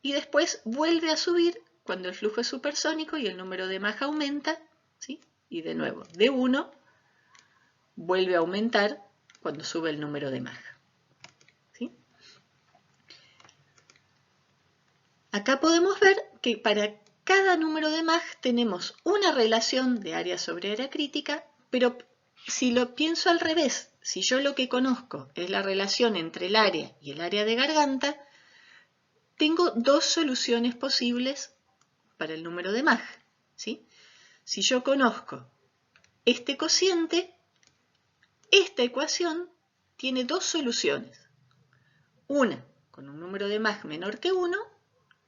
y después vuelve a subir cuando el flujo es supersónico y el número de Mach aumenta, ¿sí? Y de nuevo, de 1 vuelve a aumentar cuando sube el número de Mach. ¿Sí? Acá podemos ver que para cada número de Mach tenemos una relación de área sobre área crítica, pero si lo pienso al revés, si yo lo que conozco es la relación entre el área y el área de garganta, tengo dos soluciones posibles para el número de Mach. ¿Sí? Si yo conozco este cociente, esta ecuación tiene dos soluciones. Una con un número de Mach menor que 1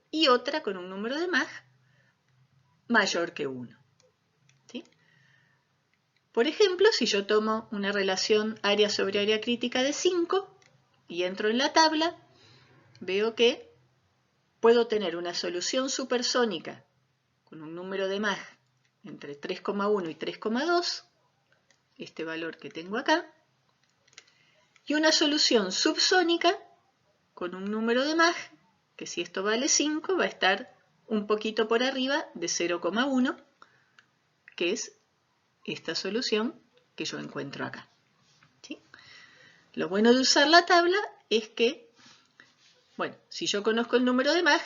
y otra con un número de Mach mayor que 1. ¿Sí? Por ejemplo, si yo tomo una relación área sobre área crítica de 5 y entro en la tabla, veo que puedo tener una solución supersónica con un número de Mach entre 3,1 y 3,2, este valor que tengo acá, y una solución subsónica con un número de Mach que si esto vale 5 va a estar un poquito por arriba de 0,1, que es esta solución que yo encuentro acá. ¿Sí? Lo bueno de usar la tabla es que, bueno, si yo conozco el número de Mach,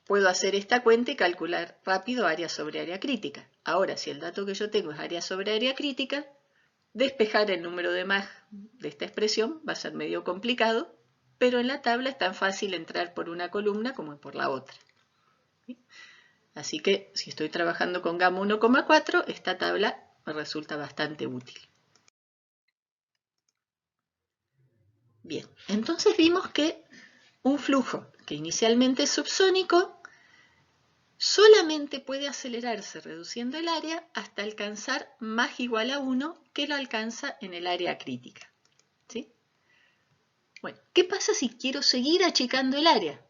puedo hacer esta cuenta y calcular rápido área sobre área crítica. Ahora, si el dato que yo tengo es área sobre área crítica, despejar el número de Mach de esta expresión va a ser medio complicado, pero en la tabla es tan fácil entrar por una columna como por la otra. ¿Sí? Así que si estoy trabajando con gamma 1,4, esta tabla me resulta bastante útil. Bien, entonces vimos que un flujo que inicialmente es subsónico solamente puede acelerarse reduciendo el área hasta alcanzar Mach igual a 1, que lo alcanza en el área crítica. ¿Sí? Bueno, ¿qué pasa si quiero seguir achicando el área?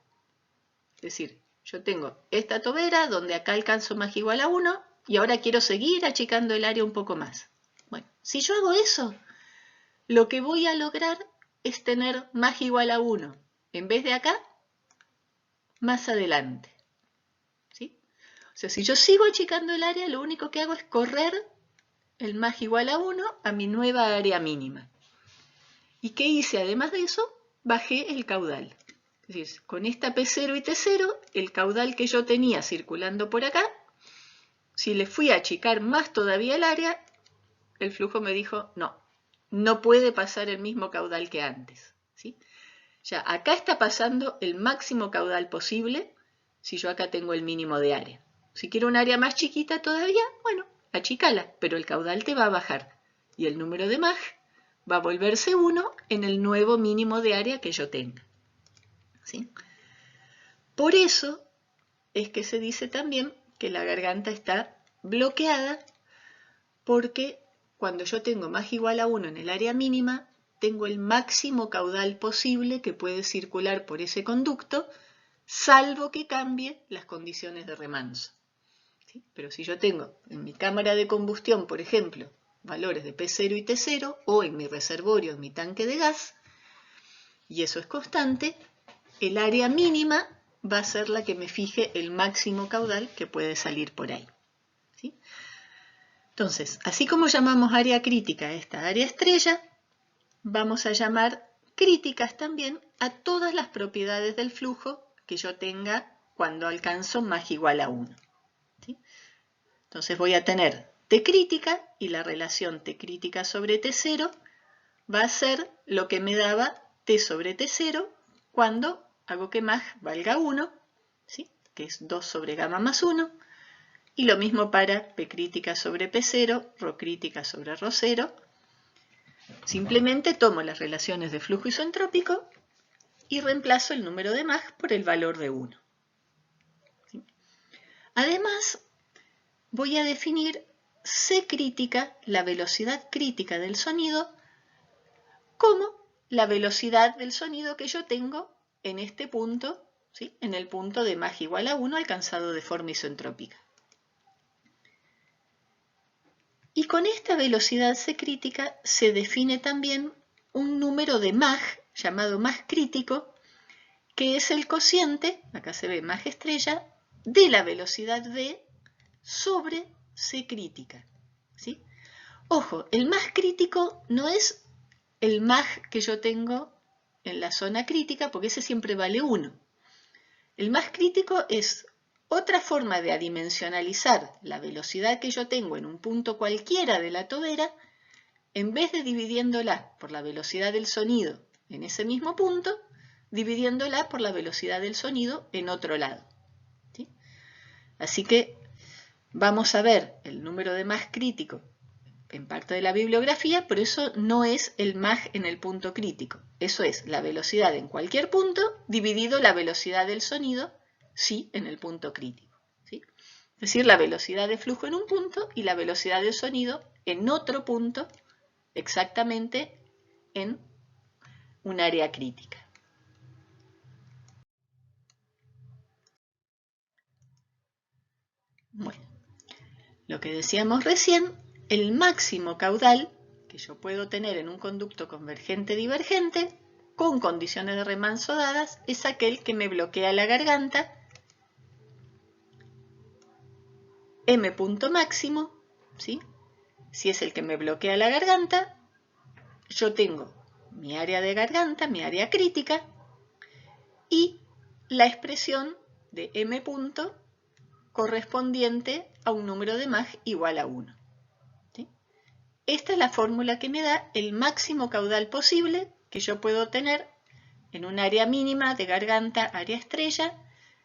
Es decir, yo tengo esta tobera donde acá alcanzo Mach igual a 1 y ahora quiero seguir achicando el área un poco más. Bueno, si yo hago eso, lo que voy a lograr es tener Mach igual a 1 en vez de acá, más adelante. ¿Sí? O sea, si yo sigo achicando el área, lo único que hago es correr el Mach igual a 1 a mi nueva área mínima. ¿Y qué hice? Además de eso, bajé el caudal. Es decir, con esta P0 y T0, el caudal que yo tenía circulando por acá, si le fui a achicar más todavía el área, el flujo me dijo, no puede pasar el mismo caudal que antes. ¿Sí? Ya, acá está pasando el máximo caudal posible, si yo acá tengo el mínimo de área. Si quiero un área más chiquita todavía, bueno, achícala, pero el caudal te va a bajar. Y el número de Mach va a volverse 1 en el nuevo mínimo de área que yo tenga. ¿Sí? Por eso es que se dice también que la garganta está bloqueada, porque cuando yo tengo Mach igual a 1 en el área mínima, tengo el máximo caudal posible que puede circular por ese conducto, salvo que cambie las condiciones de remanso. ¿Sí? Pero si yo tengo en mi cámara de combustión, por ejemplo, valores de P0 y T0, o en mi reservorio, en mi tanque de gas, y eso es constante, el área mínima va a ser la que me fije el máximo caudal que puede salir por ahí. ¿Sí? Entonces, así como llamamos área crítica a esta área estrella, vamos a llamar críticas también a todas las propiedades del flujo que yo tenga cuando alcanzo Mach igual a 1. ¿Sí? Entonces voy a tener T crítica y la relación T crítica sobre T0 va a ser lo que me daba T sobre T0 cuando hago que Mach valga 1, ¿sí? Que es 2 sobre gamma más 1, y lo mismo para P crítica sobre P0, ρ crítica sobre ρ0. Simplemente tomo las relaciones de flujo isentrópico y reemplazo el número de Mach por el valor de 1. ¿Sí? Además, voy a definir C crítica, la velocidad crítica del sonido, como la velocidad del sonido que yo tengo en este punto, ¿sí? En el punto de Mach igual a 1 alcanzado de forma isentrópica. Y con esta velocidad C crítica se define también un número de Mach, llamado Mach crítico, que es el cociente, acá se ve Mach estrella, de la velocidad V sobre C crítica. ¿Sí? Ojo, el Mach crítico no es el Mach que yo tengo en la zona crítica, porque ese siempre vale 1. El Mach crítico es otra forma de adimensionalizar la velocidad que yo tengo en un punto cualquiera de la tobera, en vez de dividiéndola por la velocidad del sonido en ese mismo punto, dividiéndola por la velocidad del sonido en otro lado. ¿Sí? Así que vamos a ver el número de Mach crítico en parte de la bibliografía, pero eso no es el Mach en el punto crítico. Eso es la velocidad en cualquier punto dividido la velocidad del sonido, sí, en el punto crítico. ¿Sí? Es decir, la velocidad de flujo en un punto y la velocidad del sonido en otro punto, exactamente en un área crítica. Bueno, lo que decíamos recién, el máximo caudal que yo puedo tener en un conducto convergente-divergente con condiciones de remanso dadas es aquel que me bloquea la garganta, M punto máximo, ¿sí? Si es el que me bloquea la garganta, yo tengo mi área de garganta, mi área crítica, y la expresión de M punto correspondiente a un número de Mach igual a 1. ¿Sí? Esta es la fórmula que me da el máximo caudal posible que yo puedo tener en un área mínima de garganta, área estrella,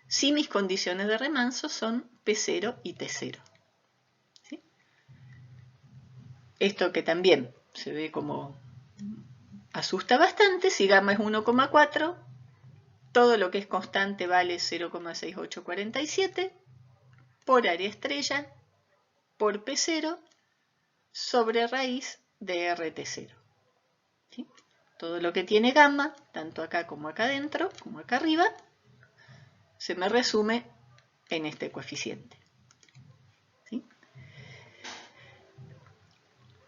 si mis condiciones de remanso son P0 y T0. ¿Sí? Esto que también se ve como asusta bastante, si gamma es 1,4, todo lo que es constante vale 0,6847 por área estrella por P0 sobre raíz de RT0. ¿Sí? Todo lo que tiene gamma, tanto acá como acá adentro, como acá arriba, se me resume en este coeficiente. ¿Sí?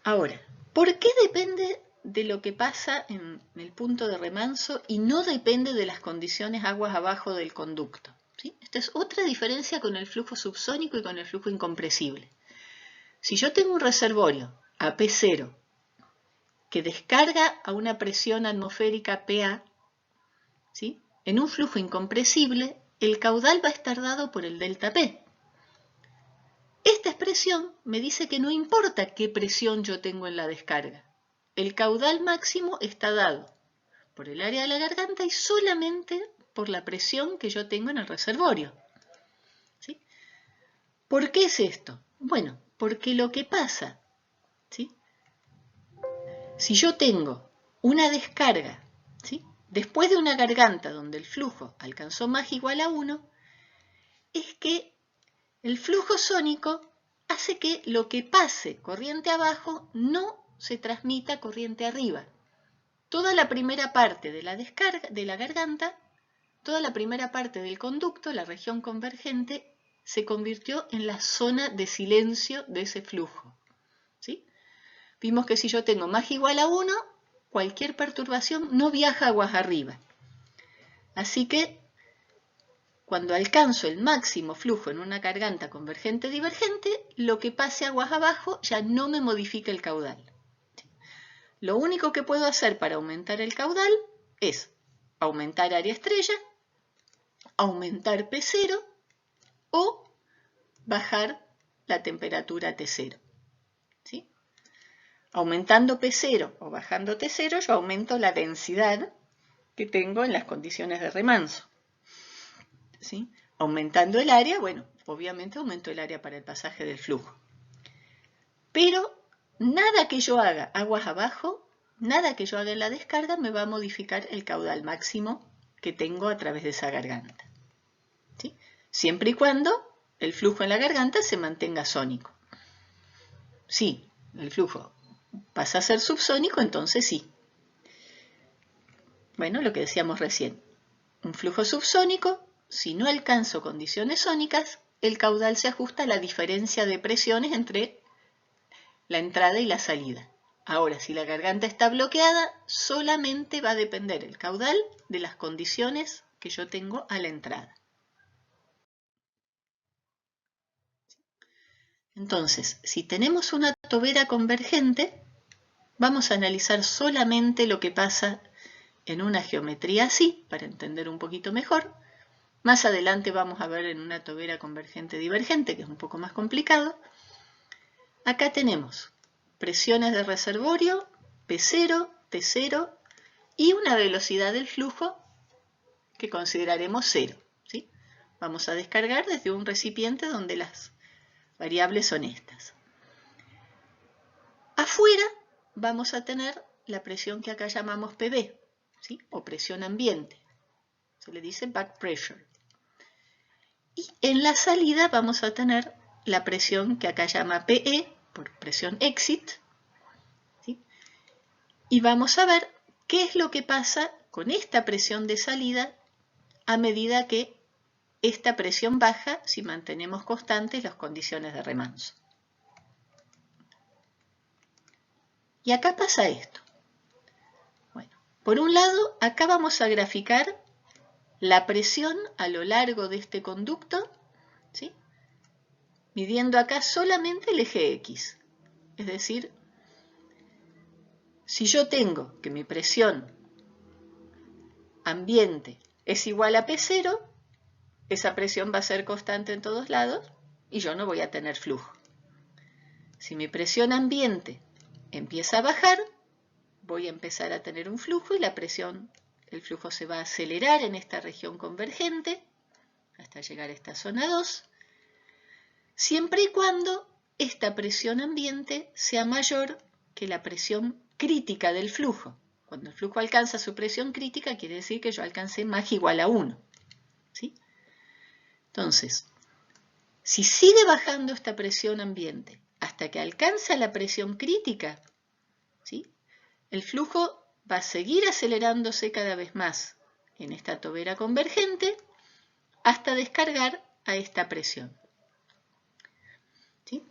Ahora, ¿por qué depende de lo que pasa en el punto de remanso y no depende de las condiciones aguas abajo del conducto? ¿Sí? Esta es otra diferencia con el flujo subsónico y con el flujo incompresible. Si yo tengo un reservorio a P0 que descarga a una presión atmosférica PA, ¿sí? En un flujo incompresible, el caudal va a estar dado por el delta P. Esta expresión me dice que no importa qué presión yo tengo en la descarga. El caudal máximo está dado por el área de la garganta y solamente por la presión que yo tengo en el reservorio. ¿Sí? ¿Por qué es esto? Bueno, porque lo que pasa, ¿sí? Si yo tengo una descarga, ¿sí? Después de una garganta donde el flujo alcanzó más igual a 1, es que el flujo sónico hace que lo que pase corriente abajo no se transmita corriente arriba. Toda la primera parte de la descarga de la garganta, toda la primera parte del conducto, la región convergente, se convirtió en la zona de silencio de ese flujo. ¿Sí? Vimos que si yo tengo más igual a 1, cualquier perturbación no viaja aguas arriba. Así que cuando alcanzo el máximo flujo en una garganta convergente-divergente, lo que pase aguas abajo ya no me modifica el caudal. Lo único que puedo hacer para aumentar el caudal es aumentar área estrella, aumentar P0 o bajar la temperatura T0. ¿Sí? Aumentando P0 o bajando T0, yo aumento la densidad que tengo en las condiciones de remanso. ¿Sí? Aumentando el área, bueno, obviamente aumento el área para el pasaje del flujo. Pero nada que yo haga aguas abajo, nada que yo haga en la descarga me va a modificar el caudal máximo que tengo a través de esa garganta. ¿Sí? Siempre y cuando el flujo en la garganta se mantenga sónico. Si el flujo pasa a ser subsónico, entonces sí. Bueno, lo que decíamos recién. Un flujo subsónico, si no alcanzo condiciones sónicas, el caudal se ajusta a la diferencia de presiones entre la entrada y la salida. Ahora, si la garganta está bloqueada, solamente va a depender el caudal de las condiciones que yo tengo a la entrada. Entonces, si tenemos una tobera convergente, vamos a analizar solamente lo que pasa en una geometría así, para entender un poquito mejor. Más adelante vamos a ver en una tobera convergente-divergente, que es un poco más complicado. Acá tenemos presiones de reservorio, P0, T0 y una velocidad del flujo que consideraremos 0. ¿Sí? Vamos a descargar desde un recipiente donde las variables son estas. Afuera vamos a tener la presión que acá llamamos PB, ¿sí? O presión ambiente. Se le dice back pressure. Y en la salida vamos a tener la presión que acá llama PE, por presión exit. ¿Sí? Y vamos a ver qué es lo que pasa con esta presión de salida a medida que esta presión baja si mantenemos constantes las condiciones de remanso. Y acá pasa esto. Bueno, Por un lado, acá vamos a graficar la presión a lo largo de este conducto, ¿sí? Midiendo acá solamente el eje X. Es decir, si yo tengo que mi presión ambiente es igual a P0, esa presión va a ser constante en todos lados y yo no voy a tener flujo. Si mi presión ambiente empieza a bajar, voy a empezar a tener un flujo y el flujo se va a acelerar en esta región convergente hasta llegar a esta zona 2, siempre y cuando esta presión ambiente sea mayor que la presión crítica del flujo. Cuando el flujo alcanza su presión crítica, quiere decir que yo alcancé más o igual a 1. ¿Sí? Entonces, si sigue bajando esta presión ambiente hasta que alcanza la presión crítica, ¿sí? El flujo va a seguir acelerándose cada vez más en esta tobera convergente hasta descargar a esta presión. ¿Sí?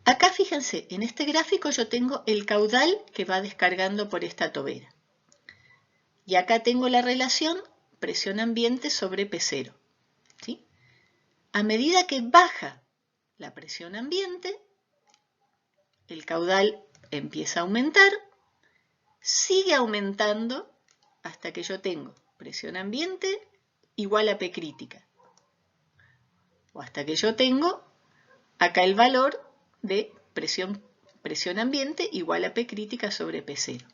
Acá fíjense, en este gráfico yo tengo el caudal que va descargando por esta tobera. Y acá tengo la relación presión ambiente sobre P0. ¿Sí? A medida que baja la presión ambiente, el caudal empieza a aumentar, sigue aumentando hasta que yo tengo presión ambiente igual a P crítica. O hasta que yo tengo acá el valor de presión ambiente igual a P crítica sobre P0.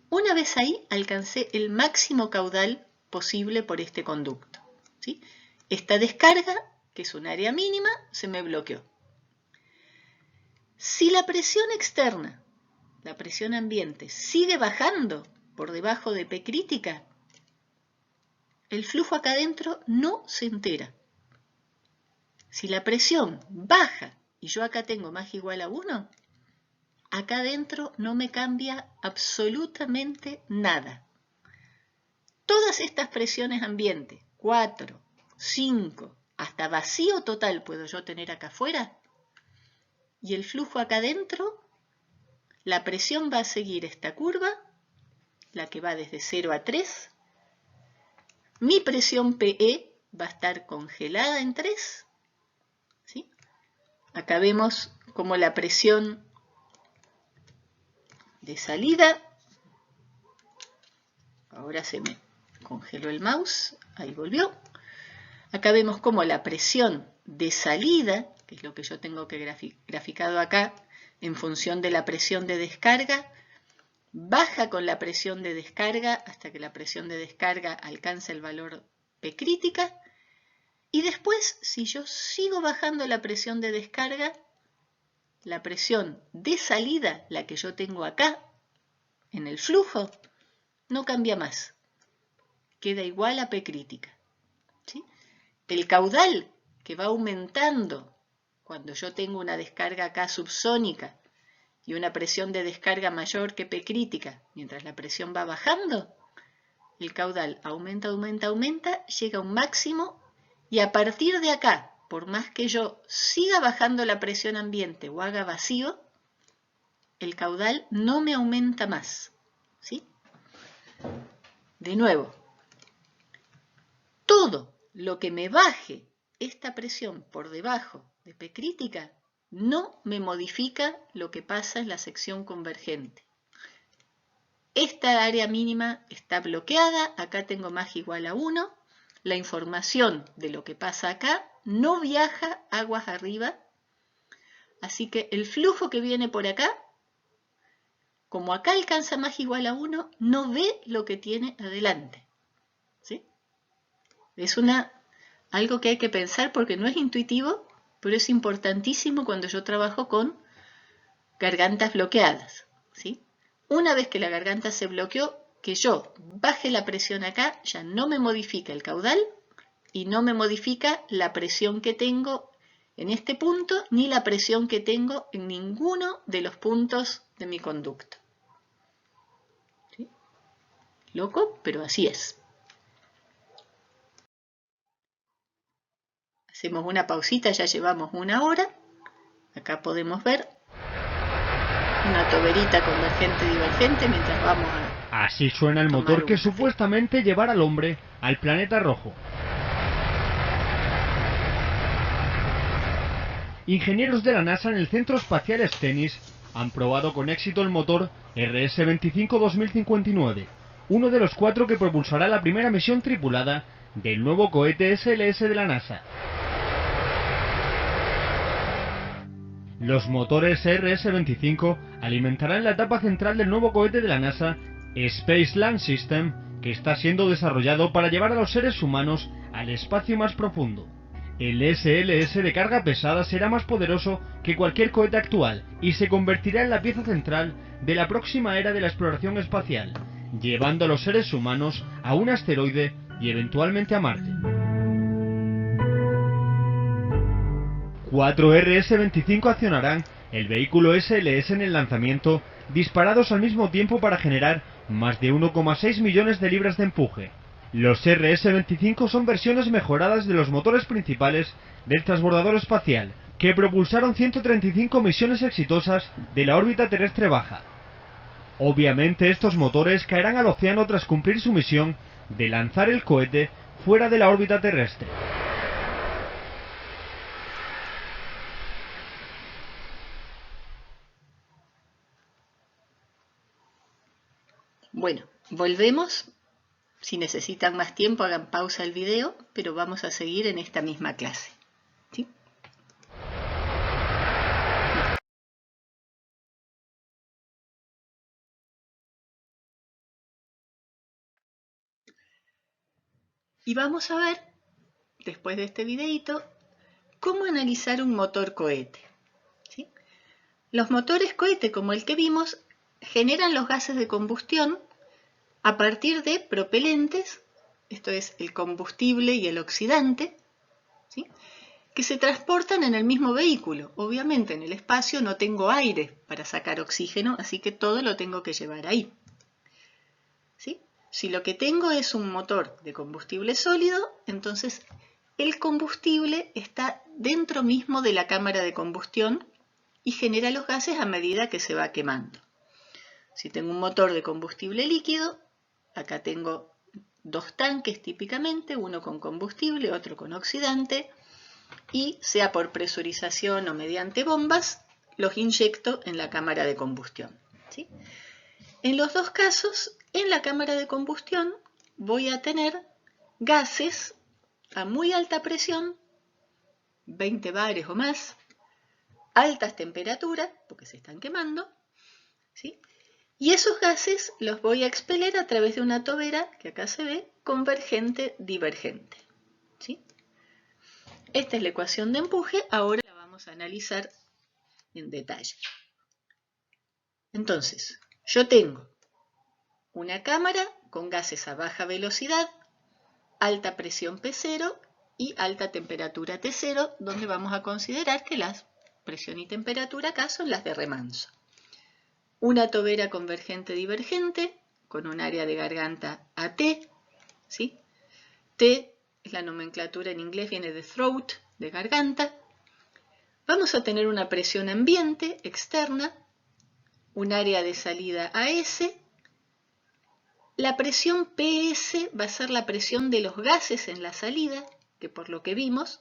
Una vez ahí alcancé el máximo caudal posible por este conducto. ¿Sí? Esta descarga, que es un área mínima, se me bloqueó. Si la presión externa, la presión ambiente, sigue bajando por debajo de P crítica, el flujo acá adentro no se entera. Si la presión baja y yo acá tengo más o igual a 1, acá adentro no me cambia absolutamente nada. Todas estas presiones ambiente, 4, 5, hasta vacío total puedo yo tener acá afuera, y el flujo acá adentro, la presión va a seguir esta curva, la que va desde 0 a 3. Mi presión PE va a estar congelada en 3. ¿Sí? Acá vemos como la presión de salida, ahora se me congeló el mouse, ahí volvió. Acá vemos como la presión de salida, que es lo que yo tengo que graficado acá, en función de la presión de descarga, baja con la presión de descarga hasta que la presión de descarga alcanza el valor P crítica, y después, si yo sigo bajando la presión de descarga, la presión de salida, la que yo tengo acá, en el flujo, no cambia más. Queda igual a P crítica. ¿Sí? El caudal que va aumentando cuando yo tengo una descarga acá subsónica y una presión de descarga mayor que P crítica, mientras la presión va bajando, el caudal aumenta, aumenta, aumenta, llega a un máximo y a partir de acá, por más que yo siga bajando la presión ambiente o haga vacío, el caudal no me aumenta más. ¿Sí? De nuevo, todo lo que me baje esta presión por debajo de P crítica no me modifica lo que pasa en la sección convergente. Esta área mínima está bloqueada, acá tengo más o igual a 1. La información de lo que pasa acá no viaja aguas arriba, así que el flujo que viene por acá, como acá alcanza más o igual a 1, no ve lo que tiene adelante. ¿Sí? Es algo que hay que pensar porque no es intuitivo, pero es importantísimo cuando yo trabajo con gargantas bloqueadas. ¿Sí? Una vez que la garganta se bloqueó, que yo baje la presión acá, ya no me modifica el caudal y no me modifica la presión que tengo en este punto, ni la presión que tengo en ninguno de los puntos de mi conducto. ¿Sí? Loco, pero así es. Hacemos una pausita, ya llevamos 1 hora. Acá podemos ver una toberita convergente-divergente mientras vamos a Así suena el motor que supuestamente llevará al hombre al planeta rojo. Ingenieros de la NASA en el Centro Espacial Stennis han probado con éxito el motor RS-25-2059, uno de los 4 que propulsará la primera misión tripulada del nuevo cohete SLS de la NASA. Los motores RS-25 alimentarán la etapa central del nuevo cohete de la NASA, Space Launch System, que está siendo desarrollado para llevar a los seres humanos al espacio más profundo. El SLS de carga pesada será más poderoso que cualquier cohete actual y se convertirá en la pieza central de la próxima era de la exploración espacial, llevando a los seres humanos a un asteroide y eventualmente a Marte. 4 RS-25 accionarán el vehículo SLS en el lanzamiento, disparados al mismo tiempo para generar más de 1,6 millones de libras de empuje. Los RS-25 son versiones mejoradas de los motores principales del transbordador espacial, que propulsaron 135 misiones exitosas de la órbita terrestre baja. Obviamente estos motores caerán al océano tras cumplir su misión de lanzar el cohete fuera de la órbita terrestre. Bueno, volvemos. Si necesitan más tiempo, hagan pausa el video, pero vamos a seguir en esta misma clase. ¿Sí? Y vamos a ver, después de este videito, cómo analizar un motor cohete. ¿Sí? Los motores cohete, como el que vimos, generan los gases de combustión a partir de propelentes, esto es el combustible y el oxidante, ¿sí?, que se transportan en el mismo vehículo. Obviamente en el espacio no tengo aire para sacar oxígeno, así que todo lo tengo que llevar ahí. ¿Sí? Si lo que tengo es un motor de combustible sólido, entonces el combustible está dentro mismo de la cámara de combustión y genera los gases a medida que se va quemando. Si tengo un motor de combustible líquido, acá tengo 2 tanques típicamente, uno con combustible, otro con oxidante, y sea por presurización o mediante bombas, los inyecto en la cámara de combustión. ¿Sí? En los 2 casos, en la cámara de combustión voy a tener gases a muy alta presión, 20 bares o más, altas temperaturas, porque se están quemando, ¿sí?, y esos gases los voy a expeler a través de una tobera, que acá se ve, convergente-divergente. ¿Sí? Esta es la ecuación de empuje, ahora la vamos a analizar en detalle. Entonces, yo tengo una cámara con gases a baja velocidad, alta presión P0 y alta temperatura T0, donde vamos a considerar que la presión y temperatura acá son las de remanso. Una tobera convergente-divergente con un área de garganta AT, ¿sí? T es la nomenclatura en inglés, viene de throat, de garganta. Vamos a tener una presión ambiente externa, un área de salida AS. La presión PS va a ser la presión de los gases en la salida, que por lo que vimos,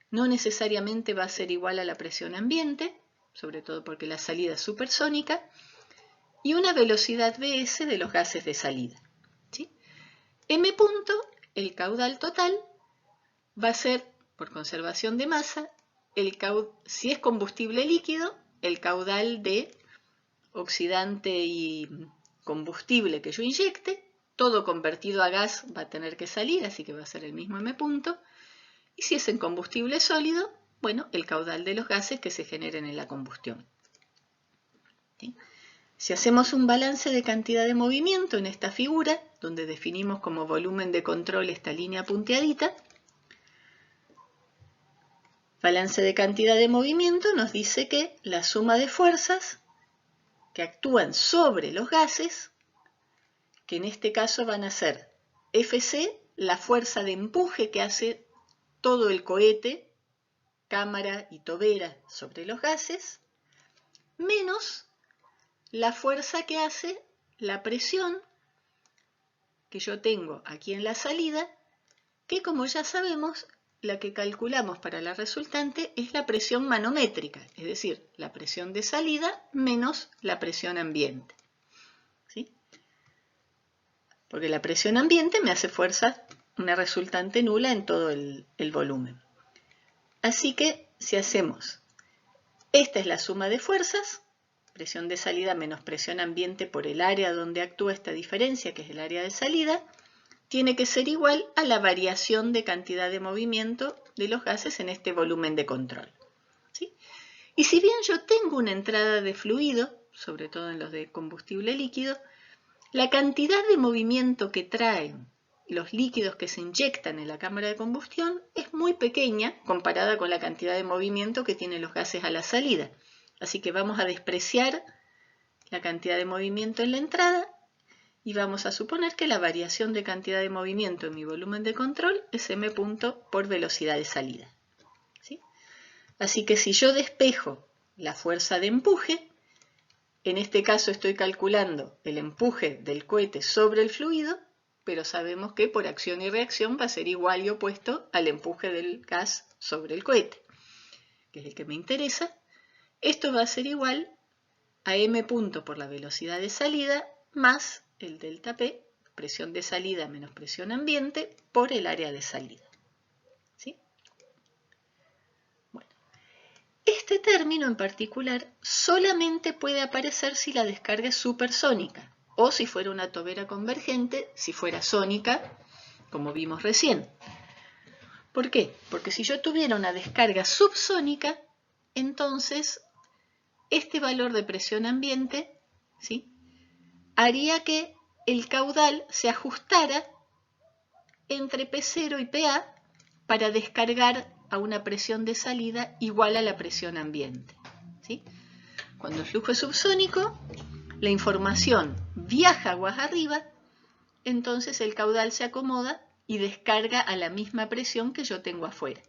no necesariamente va a ser igual a la presión ambiente, sobre todo porque la salida es supersónica, y una velocidad Bs de los gases de salida. ¿Sí? M punto, el caudal total, va a ser, por conservación de masa, si es combustible líquido, el caudal de oxidante y combustible que yo inyecte, todo convertido a gas va a tener que salir, así que va a ser el mismo M punto. Y si es en combustible sólido, bueno, el caudal de los gases que se generen en la combustión. ¿Sí? Si hacemos un balance de cantidad de movimiento en esta figura, donde definimos como volumen de control esta línea punteadita, balance de cantidad de movimiento nos dice que la suma de fuerzas que actúan sobre los gases, que en este caso van a ser Fc, la fuerza de empuje que hace todo el cohete, cámara y tobera sobre los gases, menos la fuerza que hace la presión que yo tengo aquí en la salida, que como ya sabemos, la que calculamos para la resultante es la presión manométrica, es decir, la presión de salida menos la presión ambiente. ¿Sí? Porque la presión ambiente me hace fuerza una resultante nula en todo el volumen. Así que si hacemos, esta es la suma de fuerzas, presión de salida menos presión ambiente por el área donde actúa esta diferencia, que es el área de salida, tiene que ser igual a la variación de cantidad de movimiento de los gases en este volumen de control. ¿Sí? Y si bien yo tengo una entrada de fluido, sobre todo en los de combustible líquido, la cantidad de movimiento que traen los líquidos que se inyectan en la cámara de combustión es muy pequeña comparada con la cantidad de movimiento que tienen los gases a la salida. Así que vamos a despreciar la cantidad de movimiento en la entrada y vamos a suponer que la variación de cantidad de movimiento en mi volumen de control es m punto por velocidad de salida. ¿Sí? Así que si yo despejo la fuerza de empuje, en este caso estoy calculando el empuje del cohete sobre el fluido, pero sabemos que por acción y reacción va a ser igual y opuesto al empuje del gas sobre el cohete, que es el que me interesa. Esto va a ser igual a m punto por la velocidad de salida más el delta P, presión de salida menos presión ambiente, por el área de salida. ¿Sí? Bueno, este término en particular solamente puede aparecer si la descarga es supersónica, o si fuera una tobera convergente, si fuera sónica, como vimos recién. ¿Por qué? Porque si yo tuviera una descarga subsónica, entonces este valor de presión ambiente, ¿sí?, haría que el caudal se ajustara entre P0 y PA para descargar a una presión de salida igual a la presión ambiente. ¿Sí? Cuando el flujo es subsónico, la información viaja aguas arriba, entonces el caudal se acomoda y descarga a la misma presión que yo tengo afuera.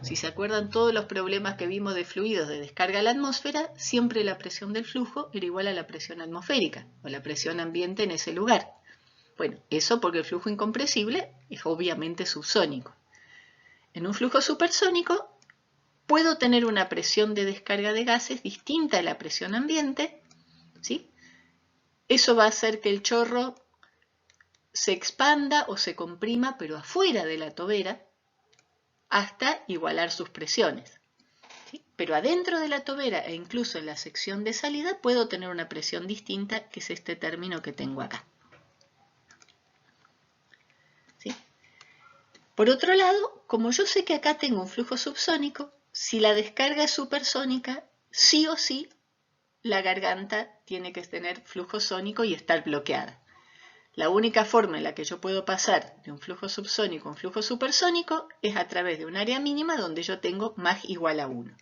Si se acuerdan todos los problemas que vimos de fluidos de descarga a la atmósfera, siempre la presión del flujo era igual a la presión atmosférica o la presión ambiente en ese lugar. Bueno, eso porque el flujo incompresible es obviamente subsónico. En un flujo supersónico puedo tener una presión de descarga de gases distinta a la presión ambiente, ¿sí? Eso va a hacer que el chorro se expanda o se comprima, pero afuera de la tobera, hasta igualar sus presiones. ¿Sí? Pero adentro de la tobera e incluso en la sección de salida puedo tener una presión distinta, que es este término que tengo acá. ¿Sí? Por otro lado, como yo sé que acá tengo un flujo subsónico, si la descarga es supersónica, sí o sí la garganta tiene que tener flujo sónico y estar bloqueada. La única forma en la que yo puedo pasar de un flujo subsónico a un flujo supersónico es a través de un área mínima donde yo tengo Mach igual a 1.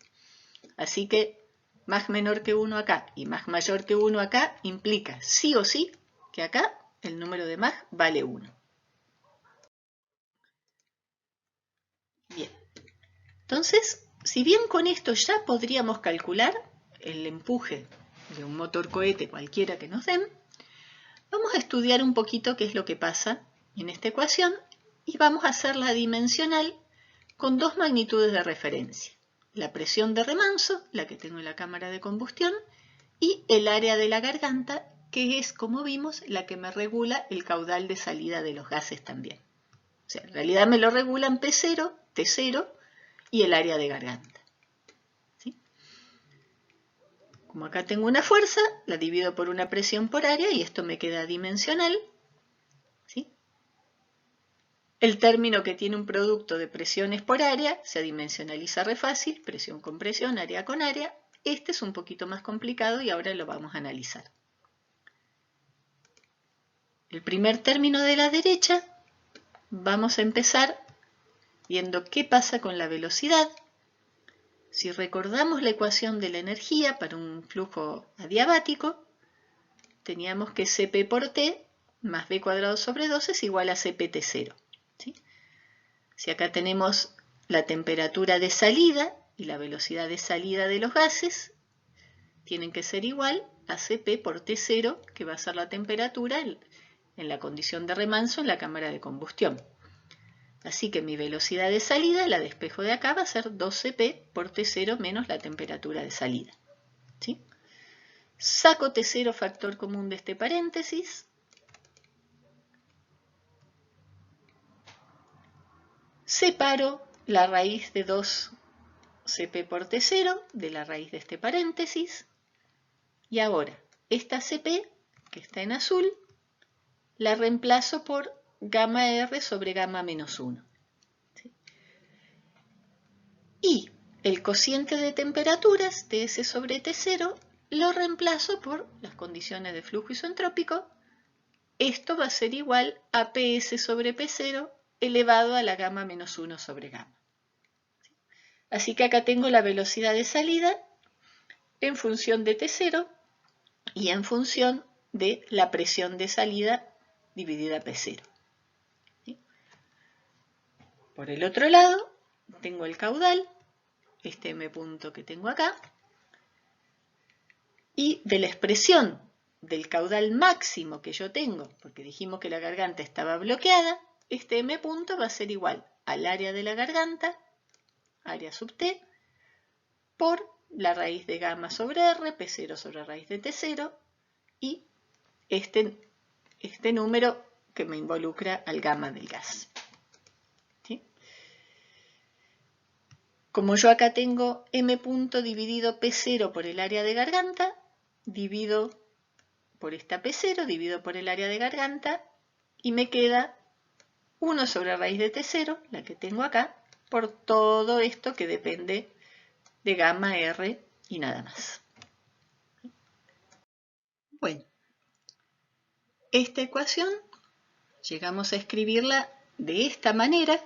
Así que Mach menor que 1 acá y Mach mayor que 1 acá implica sí o sí que acá el número de Mach vale 1. Bien, entonces, si bien con esto ya podríamos calcular el empuje de un motor cohete cualquiera que nos den, vamos a estudiar un poquito qué es lo que pasa en esta ecuación y vamos a hacerla dimensional con dos magnitudes de referencia. La presión de remanso, la que tengo en la cámara de combustión, y el área de la garganta, que es, como vimos, la que me regula el caudal de salida de los gases también. O sea, en realidad me lo regulan P0, T0 y el área de garganta. ¿Sí? Como acá tengo una fuerza, la divido por una presión por área y esto me queda dimensional. ¿Sí? El término que tiene un producto de presiones por área se dimensionaliza re fácil, presión con presión, área con área. Este es un poquito más complicado y ahora lo vamos a analizar. El primer término de la derecha, vamos a empezar viendo qué pasa con la velocidad. Si recordamos la ecuación de la energía para un flujo adiabático, teníamos que Cp por T más B cuadrado sobre 2 es igual a Cpt0. ¿Sí? Si acá tenemos la temperatura de salida y la velocidad de salida de los gases, tienen que ser igual a Cp por T0, que va a ser la temperatura en la condición de remanso en la cámara de combustión. Así que mi velocidad de salida, la despejo de acá, va a ser 2Cp por T0 menos la temperatura de salida. ¿Sí? Saco T0 factor común de este paréntesis. Separo la raíz de 2Cp por T0 de la raíz de este paréntesis. Y ahora, esta Cp, que está en azul, la reemplazo por gamma R sobre gamma menos 1. ¿Sí? Y el cociente de temperaturas, Ts sobre T0, lo reemplazo por las condiciones de flujo isentrópico. Esto va a ser igual a Ps sobre P0 elevado a la gamma menos 1 sobre gamma. ¿Sí? Así que acá tengo la velocidad de salida en función de T0 y en función de la presión de salida dividida P0. ¿Sí? Por el otro lado, tengo el caudal, este M punto que tengo acá, y de la expresión del caudal máximo que yo tengo, porque dijimos que la garganta estaba bloqueada, este M punto va a ser igual al área de la garganta, área sub T, por la raíz de gamma sobre R, P0 sobre raíz de T0, y este número que me involucra al gamma del gas. ¿Sí? Como yo acá tengo M punto dividido P0 por el área de garganta, divido por esta P0, divido por el área de garganta, y me queda 1 sobre raíz de T0, la que tengo acá, por todo esto que depende de gamma R y nada más. Bueno, esta ecuación llegamos a escribirla de esta manera.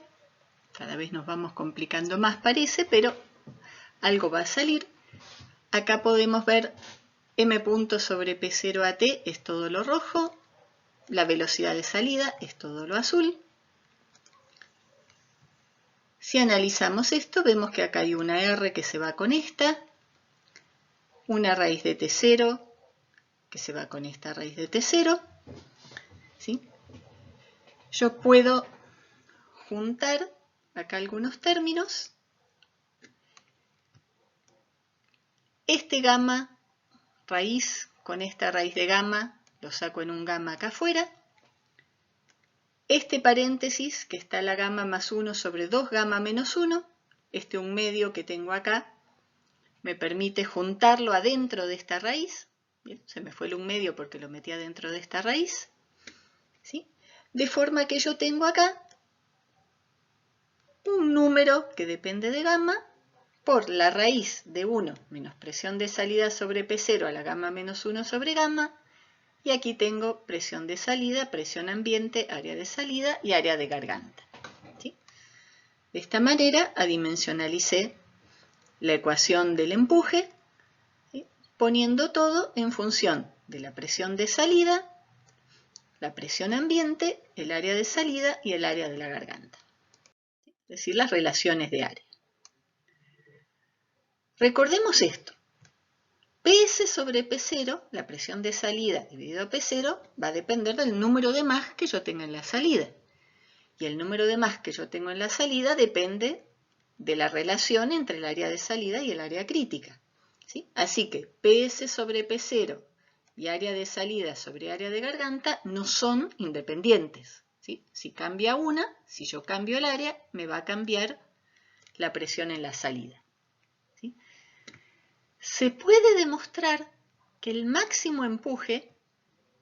Cada vez nos vamos complicando más, parece, pero algo va a salir. Acá podemos ver M punto sobre P0 a T es todo lo rojo, la velocidad de salida es todo lo azul. Si analizamos esto, vemos que acá hay una R que se va con esta, una raíz de T0 que se va con esta raíz de T0. ¿Sí? Yo puedo juntar acá algunos términos. Este gamma raíz con esta raíz de gamma lo saco en un gamma acá afuera. Este paréntesis, que está la gamma más 1 sobre 2 gamma menos 1, este un medio que tengo acá, me permite juntarlo adentro de esta raíz. Bien, se me fue el un medio porque lo metí adentro de esta raíz. ¿Sí? De forma que yo tengo acá un número que depende de gamma por la raíz de 1 menos presión de salida sobre P0 a la gamma menos 1 sobre gamma. Y aquí tengo presión de salida, presión ambiente, área de salida y área de garganta. ¿Sí? De esta manera adimensionalicé la ecuación del empuje, ¿sí? Poniendo todo en función de la presión de salida, la presión ambiente, el área de salida y el área de la garganta. ¿Sí? Es decir, las relaciones de área. Recordemos esto. Ps sobre P0, la presión de salida dividido P0, va a depender del número de Mach que yo tenga en la salida. Y el número de Mach que yo tengo en la salida depende de la relación entre el área de salida y el área crítica. ¿Sí? Así que Ps sobre P0 y área de salida sobre área de garganta no son independientes. ¿Sí? Si cambia una, si yo cambio el área, me va a cambiar la presión en la salida. ¿Sí? Se puede demostrar que el máximo empuje,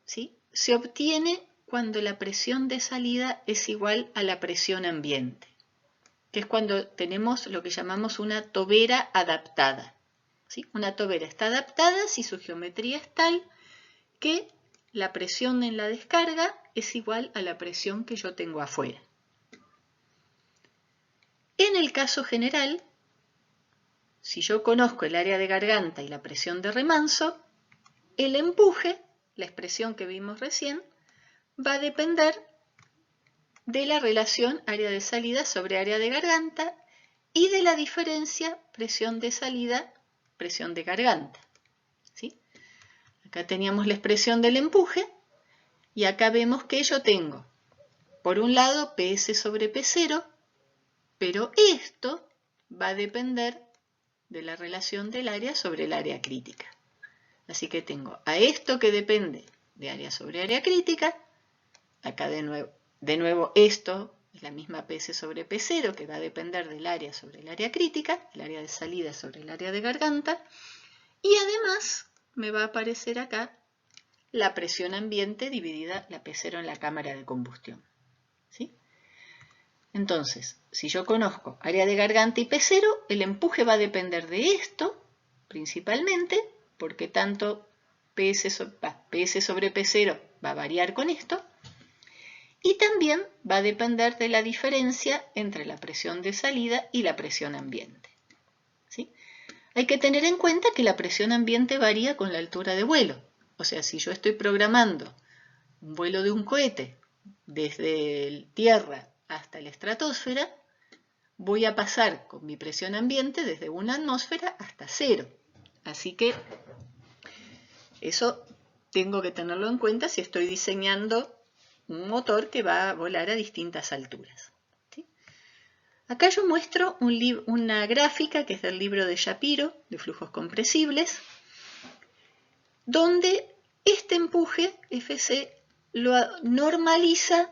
¿sí?, se obtiene cuando la presión de salida es igual a la presión ambiente, que es cuando tenemos lo que llamamos una tobera adaptada. ¿Sí? Una tobera está adaptada si su geometría es tal que la presión en la descarga es igual a la presión que yo tengo afuera. En el caso general, si yo conozco el área de garganta y la presión de remanso, el empuje, la expresión que vimos recién, va a depender de la relación área de salida sobre área de garganta y de la diferencia presión de salida, presión de garganta. ¿Sí? Acá teníamos la expresión del empuje Y acá vemos que yo tengo, por un lado, PS sobre P0, pero esto va a depender de la relación del área sobre el área crítica. Así que tengo a esto que depende de área sobre área crítica, acá de nuevo esto es la misma PS sobre P0 que va a depender del área sobre el área crítica, el área de salida sobre el área de garganta, y además me va a aparecer acá la presión ambiente dividida la P0 en la cámara de combustión. ¿Sí? Entonces, si yo conozco área de garganta y P0, el empuje va a depender de esto, principalmente, porque tanto PS sobre P0 va a variar con esto, y también va a depender de la diferencia entre la presión de salida y la presión ambiente. ¿Sí? Hay que tener en cuenta que la presión ambiente varía con la altura de vuelo. O sea, si yo estoy programando un vuelo de un cohete desde tierra hasta la estratosfera, voy a pasar con mi presión ambiente desde una atmósfera hasta 0. Así que eso tengo que tenerlo en cuenta si estoy diseñando un motor que va a volar a distintas alturas. ¿Sí? Acá yo muestro una gráfica que es del libro de Shapiro, de flujos compresibles, donde este empuje Fc lo normaliza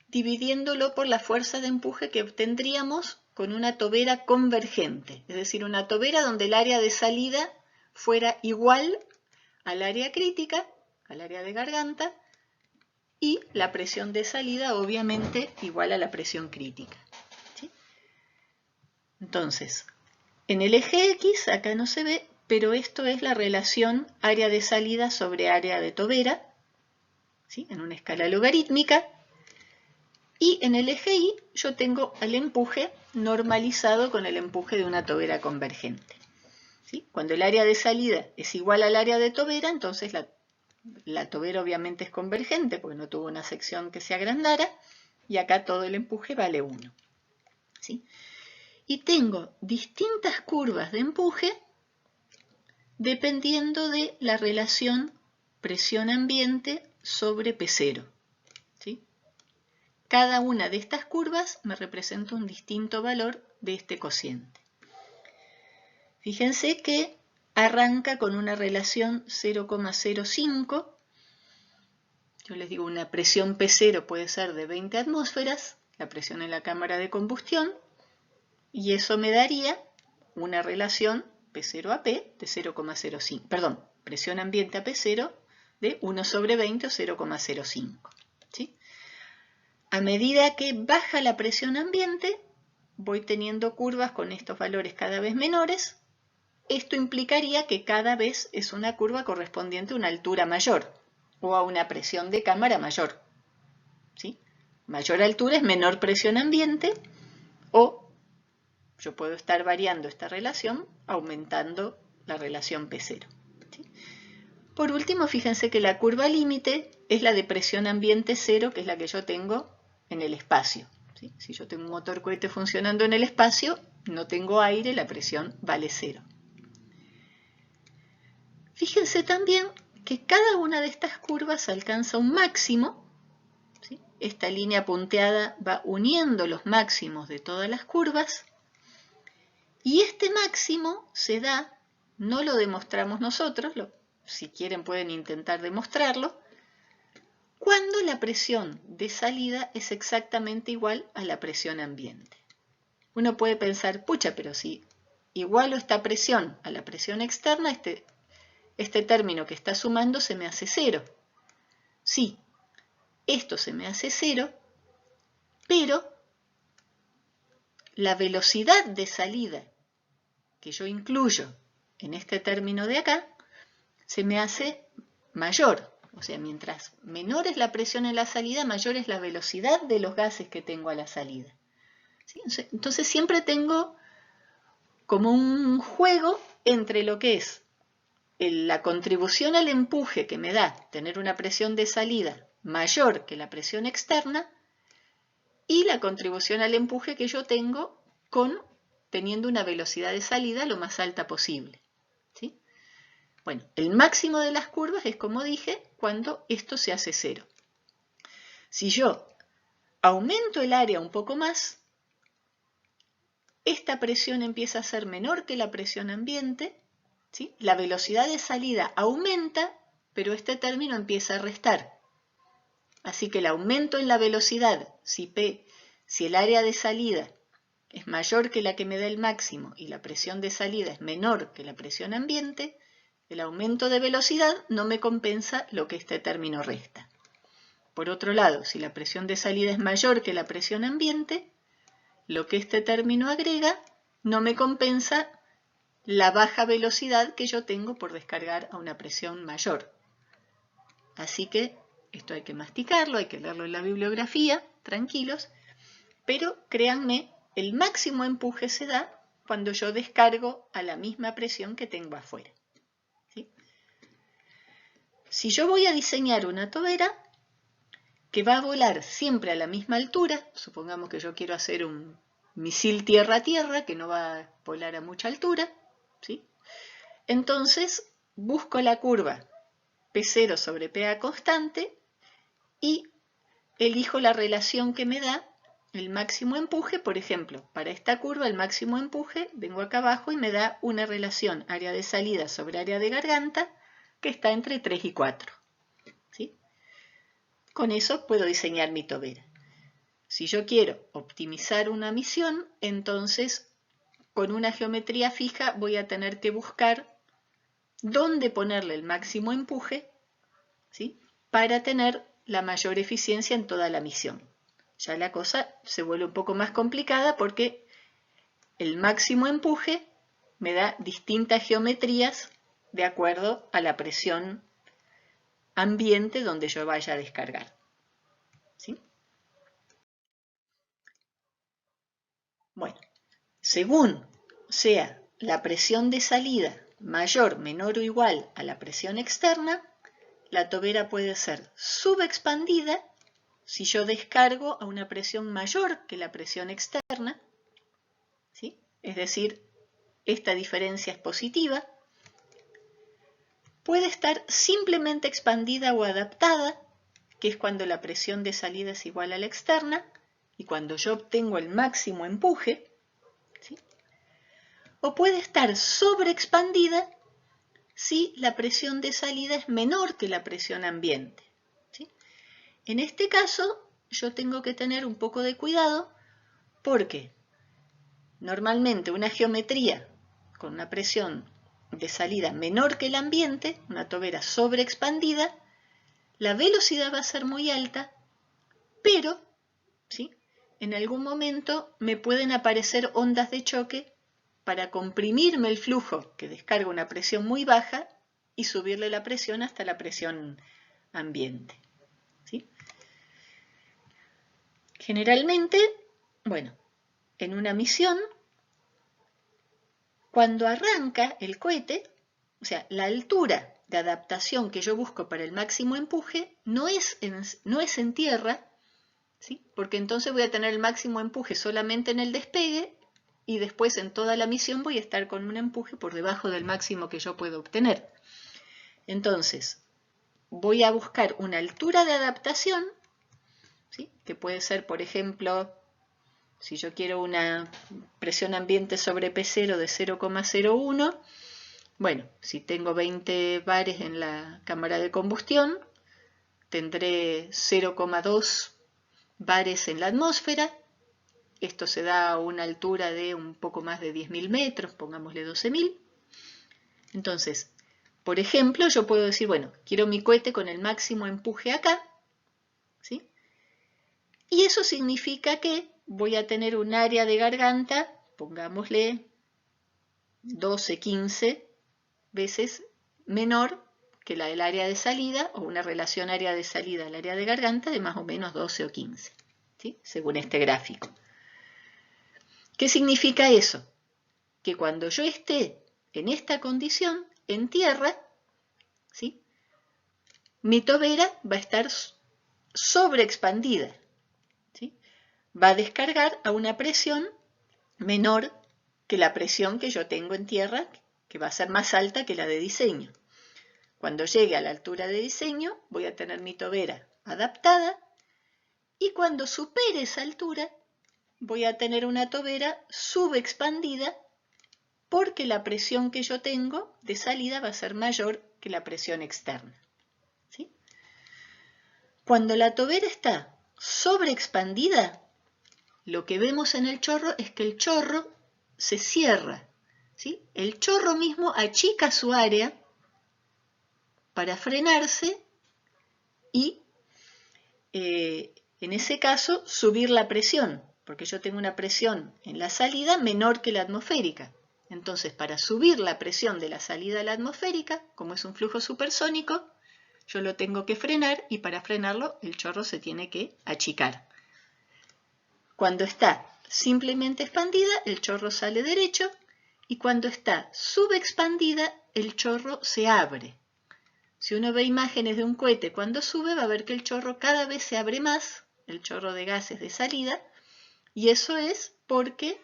dividiéndolo por la fuerza de empuje que obtendríamos con una tobera convergente, es decir, una tobera donde el área de salida fuera igual al área crítica, al área de garganta, y la presión de salida obviamente igual a la presión crítica. ¿Sí? Entonces, en el eje X, acá no se ve, pero esto es la relación área de salida sobre área de tobera, ¿sí? En una escala logarítmica, y en el eje Y yo tengo el empuje normalizado con el empuje de una tobera convergente. ¿Sí? Cuando el área de salida es igual al área de tobera, entonces la tobera obviamente es convergente porque no tuvo una sección que se agrandara, y acá todo el empuje vale 1. ¿Sí? Y tengo distintas curvas de empuje dependiendo de la relación presión ambiente sobre P0. ¿Sí? Cada una de estas curvas me representa un distinto valor de este cociente. Fíjense que arranca con una relación 0,05. Yo les digo, una presión P0 puede ser de 20 atmósferas, la presión en la cámara de combustión, y eso me daría una relación P0 a P de 0,05. Perdón, presión ambiente a P0 de 1 sobre 20 o 0,05. ¿Sí? A medida que baja la presión ambiente, voy teniendo curvas con estos valores cada vez menores. Esto implicaría que cada vez es una curva correspondiente a una altura mayor o a una presión de cámara mayor. ¿Sí? Mayor altura es menor presión ambiente, o yo puedo estar variando esta relación aumentando la relación P0. ¿Sí? Por último, fíjense que la curva límite es la de presión ambiente 0, que es la que yo tengo en el espacio. ¿Sí? Si yo tengo un motor cohete funcionando en el espacio, no tengo aire, la presión vale 0. Fíjense también que cada una de estas curvas alcanza un máximo. ¿Sí? Esta línea punteada va uniendo los máximos de todas las curvas, y este máximo se da, no lo demostramos nosotros, si quieren pueden intentar demostrarlo, cuando la presión de salida es exactamente igual a la presión ambiente. Uno puede pensar, pucha, pero si igualo esta presión a la presión externa, este término que está sumando se me hace 0. Sí, esto se me hace 0, pero la velocidad de salida que yo incluyo en este término de acá se me hace mayor. O sea, mientras menor es la presión en la salida, mayor es la velocidad de los gases que tengo a la salida. ¿Sí? Entonces siempre tengo como un juego entre lo que es la contribución al empuje que me da tener una presión de salida mayor que la presión externa y la contribución al empuje que yo tengo teniendo una velocidad de salida lo más alta posible. ¿Sí? Bueno, el máximo de las curvas es, como dije, cuando esto se hace 0. Si yo aumento el área un poco más, esta presión empieza a ser menor que la presión ambiente, ¿sí? La velocidad de salida aumenta, pero este término empieza a restar. Así que el aumento en la velocidad, si el área de salida es mayor que la que me da el máximo y la presión de salida es menor que la presión ambiente, el aumento de velocidad no me compensa lo que este término resta. Por otro lado, si la presión de salida es mayor que la presión ambiente, lo que este término agrega no me compensa la baja velocidad que yo tengo por descargar a una presión mayor. Así que esto hay que masticarlo, hay que leerlo en la bibliografía, tranquilos, pero créanme, el máximo empuje se da cuando yo descargo a la misma presión que tengo afuera. ¿Sí? Si yo voy a diseñar una tobera que va a volar siempre a la misma altura, supongamos que yo quiero hacer un misil tierra-tierra que no va a volar a mucha altura, ¿sí? Entonces busco la curva P0 sobre PA constante y elijo la relación que me da el máximo empuje. Por ejemplo, para esta curva el máximo empuje, vengo acá abajo y me da una relación área de salida sobre área de garganta que está entre 3 y 4. ¿Sí? Con eso puedo diseñar mi tobera. Si yo quiero optimizar una misión, entonces con una geometría fija voy a tener que buscar dónde ponerle el máximo empuje, ¿sí? Para tener la mayor eficiencia en toda la misión. Ya la cosa se vuelve un poco más complicada porque el máximo empuje me da distintas geometrías de acuerdo a la presión ambiente donde yo vaya a descargar. ¿Sí? Bueno, según sea la presión de salida mayor, menor o igual a la presión externa, la tobera puede ser subexpandida si yo descargo a una presión mayor que la presión externa, ¿sí? Es decir, esta diferencia es positiva. Puede estar simplemente expandida o adaptada, que es cuando la presión de salida es igual a la externa y cuando yo obtengo el máximo empuje, ¿sí? O puede estar sobreexpandida si la presión de salida es menor que la presión ambiente. ¿Sí? En este caso, yo tengo que tener un poco de cuidado porque normalmente una geometría con una presión de salida menor que el ambiente, una tobera sobreexpandida, la velocidad va a ser muy alta, pero ¿sí? En algún momento me pueden aparecer ondas de choque para comprimirme el flujo que descarga una presión muy baja y subirle la presión hasta la presión ambiente. ¿Sí? Generalmente, bueno, en una misión, cuando arranca el cohete, o sea, la altura de adaptación que yo busco para el máximo empuje no es en tierra, ¿sí? Porque entonces voy a tener el máximo empuje solamente en el despegue y después en toda la misión voy a estar con un empuje por debajo del máximo que yo puedo obtener. Entonces, voy a buscar una altura de adaptación, ¿sí? Que puede ser, por ejemplo, si yo quiero una presión ambiente sobre P0 de 0,01, bueno, si tengo 20 bares en la cámara de combustión, tendré 0,2 bares en la atmósfera. Esto se da a una altura de un poco más de 10.000 metros, pongámosle 12.000. Entonces, por ejemplo, yo puedo decir, bueno, quiero mi cohete con el máximo empuje acá, ¿sí? Y eso significa que voy a tener un área de garganta, pongámosle 12, 15 veces menor que la del área de salida, o una relación área de salida al área de garganta de más o menos 12 o 15, ¿sí? Según este gráfico. ¿Qué significa eso? Que cuando yo esté en esta condición, en tierra, ¿sí? Mi tobera va a estar sobreexpandida, ¿sí? Va a descargar a una presión menor que la presión que yo tengo en tierra, que va a ser más alta que la de diseño. Cuando llegue a la altura de diseño, voy a tener mi tobera adaptada y cuando supere esa altura voy a tener una tobera subexpandida porque la presión que yo tengo de salida va a ser mayor que la presión externa. ¿Sí? Cuando la tobera está sobreexpandida, lo que vemos en el chorro es que el chorro se cierra. ¿Sí? El chorro mismo achica su área para frenarse y en ese caso subir la presión, porque yo tengo una presión en la salida menor que la atmosférica. Entonces, para subir la presión de la salida a la atmosférica, como es un flujo supersónico, yo lo tengo que frenar y para frenarlo el chorro se tiene que achicar. Cuando está simplemente expandida, el chorro sale derecho y cuando está subexpandida, el chorro se abre. Si uno ve imágenes de un cohete cuando sube, va a ver que el chorro cada vez se abre más, el chorro de gases de salida, y eso es porque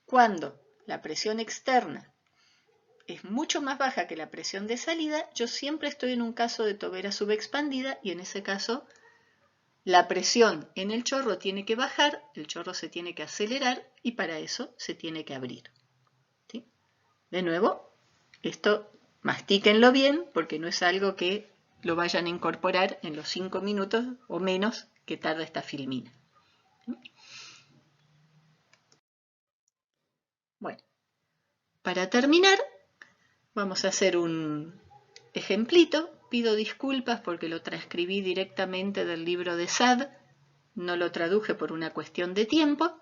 cuando la presión externa es mucho más baja que la presión de salida, yo siempre estoy en un caso de tobera subexpandida y en ese caso la presión en el chorro tiene que bajar, el chorro se tiene que acelerar y para eso se tiene que abrir. ¿Sí? De nuevo, esto mastíquenlo bien porque no es algo que lo vayan a incorporar en los 5 minutos o menos que tarda esta filmina. Bueno, para terminar, vamos a hacer un ejemplito. Pido disculpas porque lo transcribí directamente del libro de SAD, no lo traduje por una cuestión de tiempo,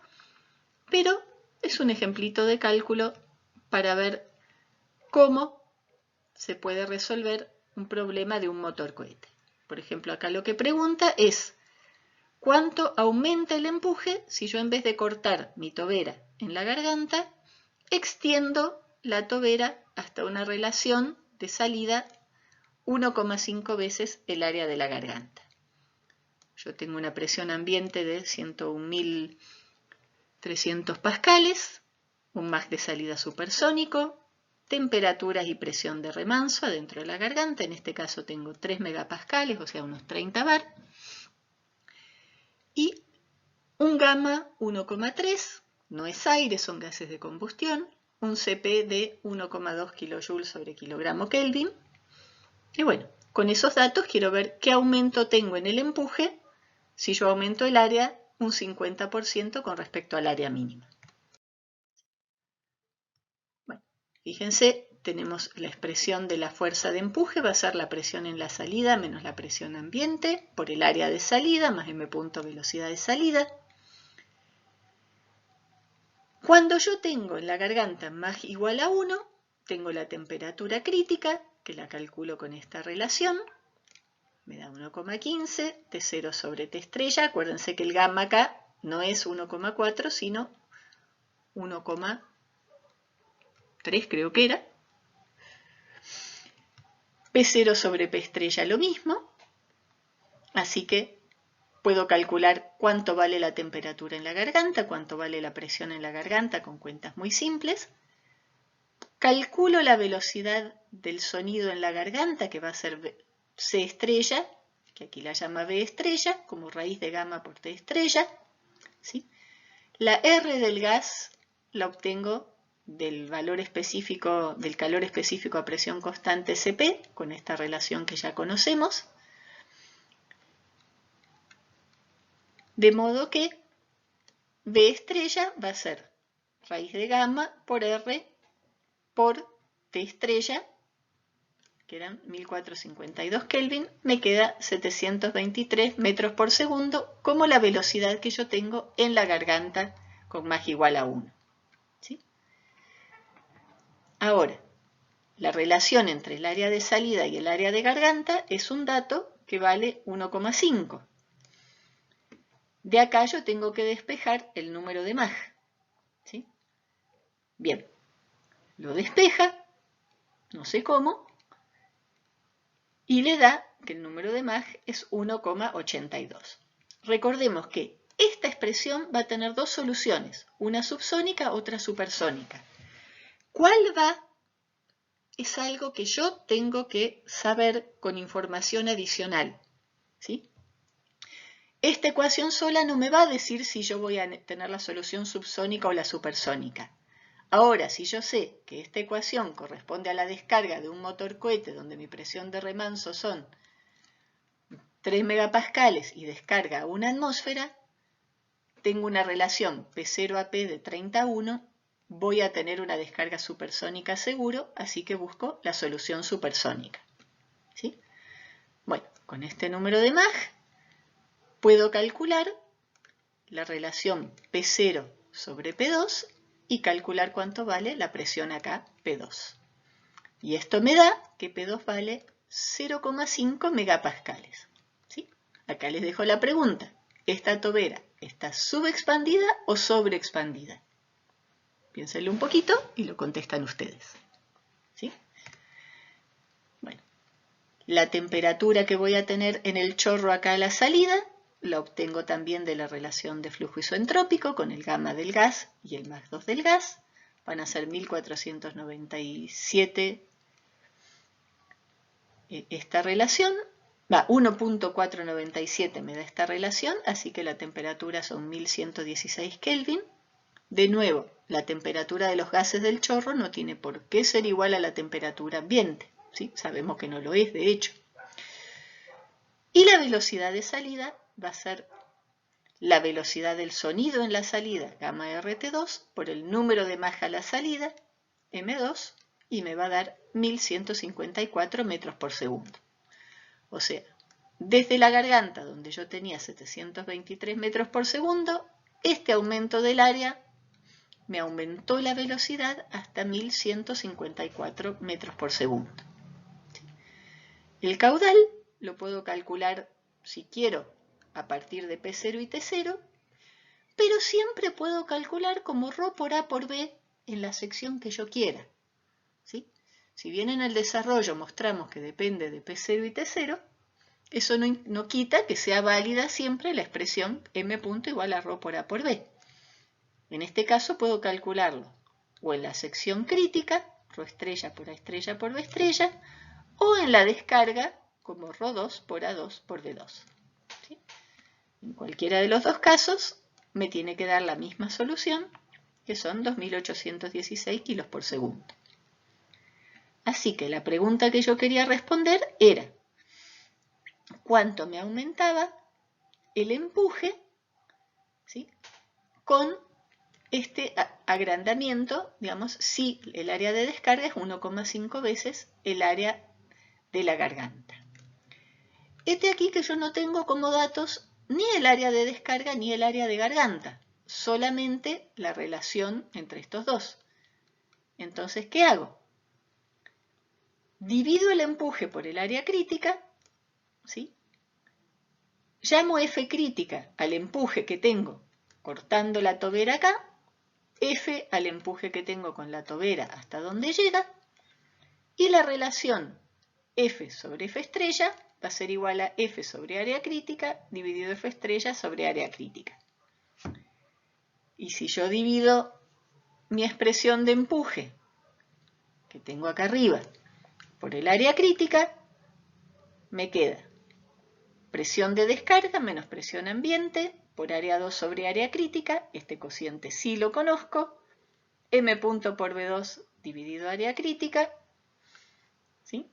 pero es un ejemplito de cálculo para ver cómo se puede resolver un problema de un motor cohete. Por ejemplo, acá lo que pregunta es ¿cuánto aumenta el empuje si yo en vez de cortar mi tobera en la garganta, extiendo la tobera hasta una relación de salida 1,5 veces el área de la garganta? Yo tengo una presión ambiente de 101.300 pascales, un Mach de salida supersónico, temperaturas y presión de remanso adentro de la garganta, en este caso tengo 3 megapascales, o sea unos 30 bar, y un gamma 1,3, no es aire, son gases de combustión, un CP de 1,2 kJ sobre kilogramo Kelvin, y bueno, con esos datos quiero ver qué aumento tengo en el empuje si yo aumento el área un 50% con respecto al área mínima. Bueno, fíjense, tenemos la expresión de la fuerza de empuje, va a ser la presión en la salida menos la presión ambiente por el área de salida más m punto velocidad de salida. Cuando yo tengo en la garganta más igual a 1, tengo la temperatura crítica, que la calculo con esta relación, me da 1,15, T0 sobre T estrella, acuérdense que el gamma acá no es 1,4 sino 1,3 creo que era, P0 sobre P estrella lo mismo, así que puedo calcular cuánto vale la temperatura en la garganta, cuánto vale la presión en la garganta con cuentas muy simples. Calculo la velocidad del sonido en la garganta, que va a ser C estrella, que aquí la llama B estrella, como raíz de gamma por T estrella. ¿Sí? La R del gas la obtengo del valor específico, del calor específico a presión constante Cp, con esta relación que ya conocemos. De modo que B estrella va a ser raíz de gamma por R por T estrella, que eran 1452 Kelvin, me queda 723 metros por segundo como la velocidad que yo tengo en la garganta con Mach igual a 1. ¿Sí? Ahora, la relación entre el área de salida y el área de garganta es un dato que vale 1,5. De acá yo tengo que despejar el número de Mach. ¿Sí? Bien, lo despeja, no sé cómo, y le da que el número de Mach es 1,82. Recordemos que esta expresión va a tener dos soluciones, una subsónica, otra supersónica. ¿Cuál va? Es algo que yo tengo que saber con información adicional. ¿Sí? esta ecuación sola no me va a decir si yo voy a tener la solución subsónica o la supersónica. Ahora, si yo sé que esta ecuación corresponde a la descarga de un motor cohete donde mi presión de remanso son 3 megapascales y descarga a 1 atmósfera, tengo una relación P0 a P de 31, voy a tener una descarga supersónica seguro, así que busco la solución supersónica. ¿Sí? Bueno, con este número de Mach puedo calcular la relación P0 sobre P2 y calcular cuánto vale la presión acá, P2. Y esto me da que P2 vale 0,5 megapascales. ¿Sí? Acá les dejo la pregunta. ¿Esta tobera está subexpandida o sobreexpandida? Piénsenlo un poquito y lo contestan ustedes. ¿Sí? Bueno, la temperatura que voy a tener en el chorro acá a la salida la obtengo también de la relación de flujo isentrópico con el gamma del gas y el Mach 2 del gas. Van a ser 1497 esta relación. 1.497 me da esta relación, así que la temperatura son 1116 Kelvin. De nuevo, la temperatura de los gases del chorro no tiene por qué ser igual a la temperatura ambiente. ¿Sí? Sabemos que no lo es, de hecho. Y la velocidad de salida va a ser la velocidad del sonido en la salida, gamma RT2, por el número de Mach a la salida, M2, y me va a dar 1154 metros por segundo. O sea, desde la garganta, donde yo tenía 723 metros por segundo, este aumento del área me aumentó la velocidad hasta 1154 metros por segundo. El caudal lo puedo calcular, si quiero, a partir de P0 y T0, pero siempre puedo calcular como ρ por A por B en la sección que yo quiera. ¿Sí? Si bien en el desarrollo mostramos que depende de P0 y T0, eso no quita que sea válida siempre la expresión M punto igual a ρ por A por B. En este caso puedo calcularlo o en la sección crítica, ρ estrella por A estrella por B estrella, o en la descarga como ρ2 por A2 por B2. ¿Sí? En cualquiera de los dos casos me tiene que dar la misma solución, que son 2816 kilos por segundo. Así que la pregunta que yo quería responder era cuánto me aumentaba el empuje, ¿sí?, con este agrandamiento, digamos, si el área de descarga es 1,5 veces el área de la garganta. Este aquí que yo no tengo como datos ni el área de descarga ni el área de garganta, solamente la relación entre estos dos. Entonces, ¿qué hago? Divido el empuje por el área crítica, ¿sí? Llamo F crítica al empuje que tengo cortando la tobera acá, F al empuje que tengo con la tobera hasta donde llega, y la relación F sobre F estrella va a ser igual a F sobre área crítica dividido F estrella sobre área crítica. Y si yo divido mi expresión de empuje que tengo acá arriba por el área crítica, me queda presión de descarga menos presión ambiente por área 2 sobre área crítica, este cociente sí lo conozco, M punto por B2 dividido área crítica, ¿sí?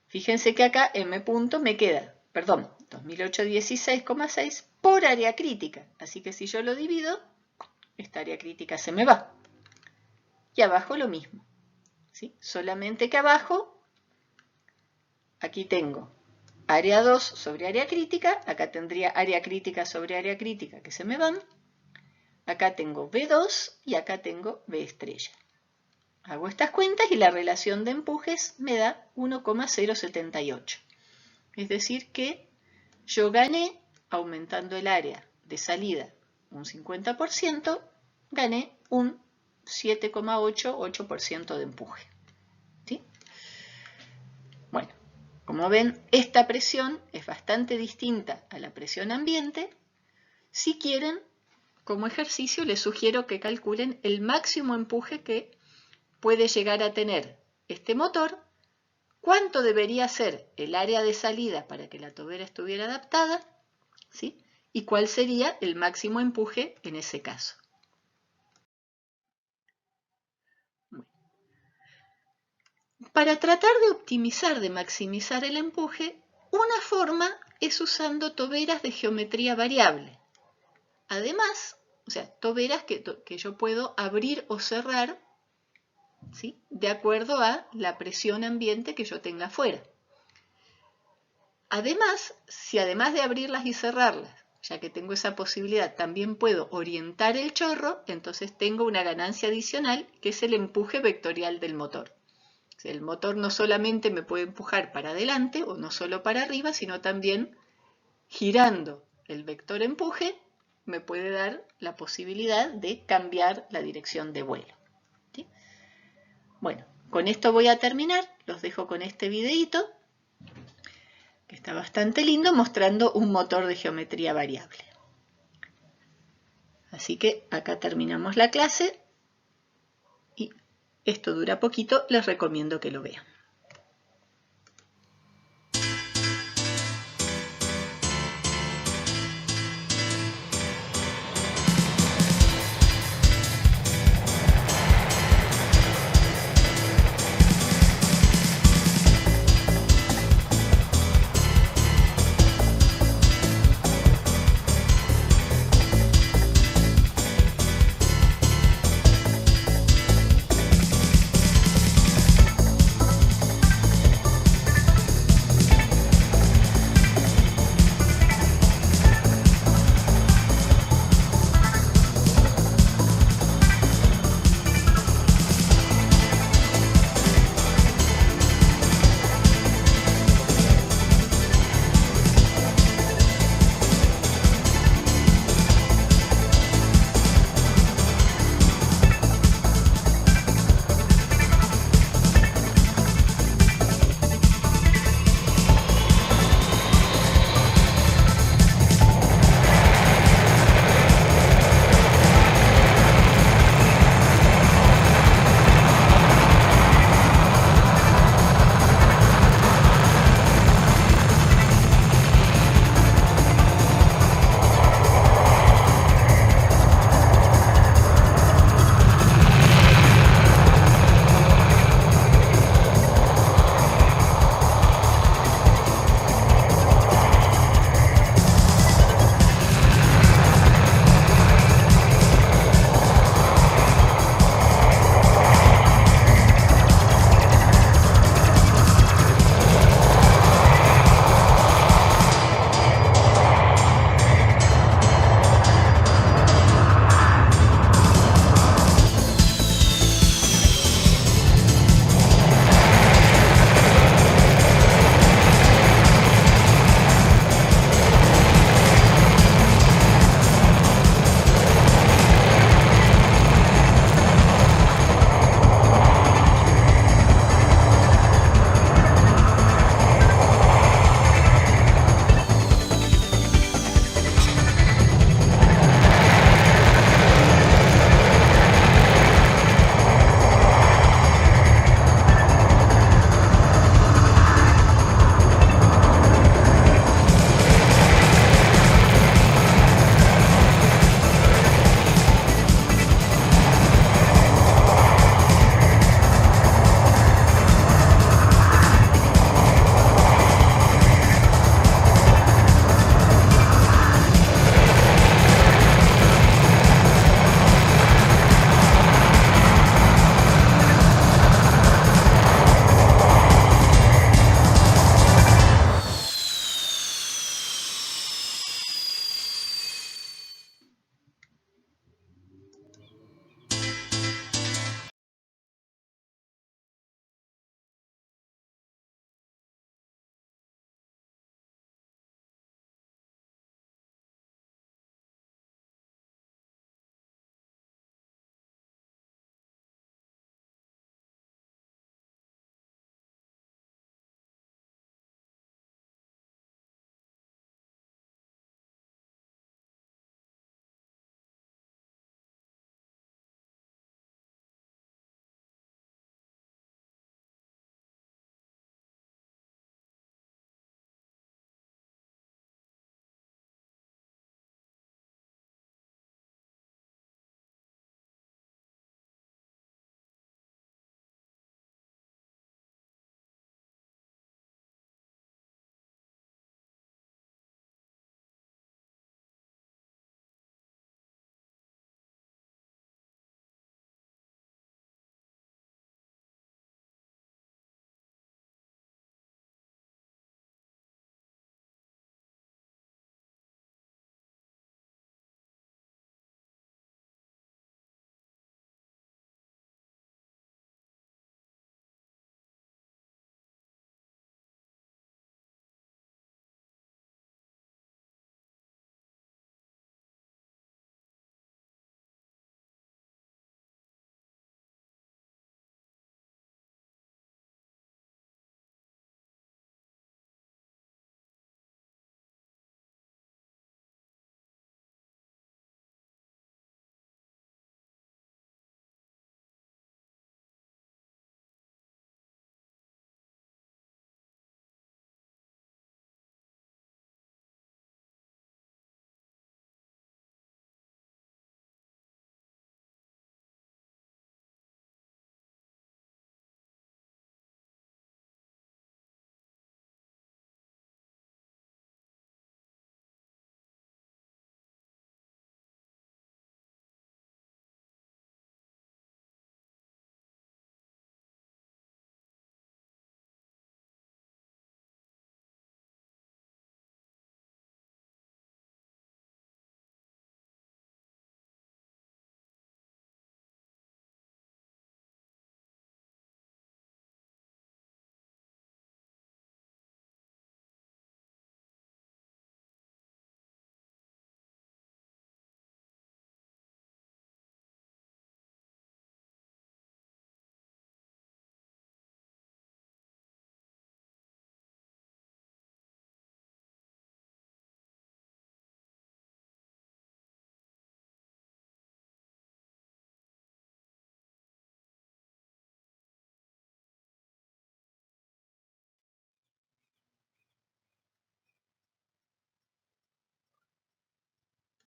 Fíjense que acá M punto me queda, 2816,6 por área crítica, así que si yo lo divido, esta área crítica se me va. Y abajo lo mismo, ¿sí? Solamente que abajo, aquí tengo área 2 sobre área crítica, acá tendría área crítica sobre área crítica que se me van, acá tengo B2 y acá tengo B estrella. Hago estas cuentas y la relación de empujes me da 1,078. Es decir que yo gané, aumentando el área de salida un 50%, gané un 7,88% de empuje. ¿Sí? Bueno, como ven, esta presión es bastante distinta a la presión ambiente. Si quieren, como ejercicio, les sugiero que calculen el máximo empuje que puede llegar a tener este motor, cuánto debería ser el área de salida para que la tobera estuviera adaptada ¿sí? Y cuál sería el máximo empuje en ese caso. Para tratar de optimizar, de maximizar el empuje, una forma es usando toberas de geometría variable. Además, o sea, toberas que yo puedo abrir o cerrar, ¿sí?, de acuerdo a la presión ambiente que yo tenga afuera. Además, si además de abrirlas y cerrarlas, ya que tengo esa posibilidad, también puedo orientar el chorro, entonces tengo una ganancia adicional que es el empuje vectorial del motor. O sea, el motor no solamente me puede empujar para adelante o no solo para arriba, sino también girando el vector empuje me puede dar la posibilidad de cambiar la dirección de vuelo. ¿Sí? Bueno, con esto voy a terminar. Los dejo con este videíto, que está bastante lindo, mostrando un motor de geometría variable. Así que acá terminamos la clase y esto dura poquito, les recomiendo que lo vean.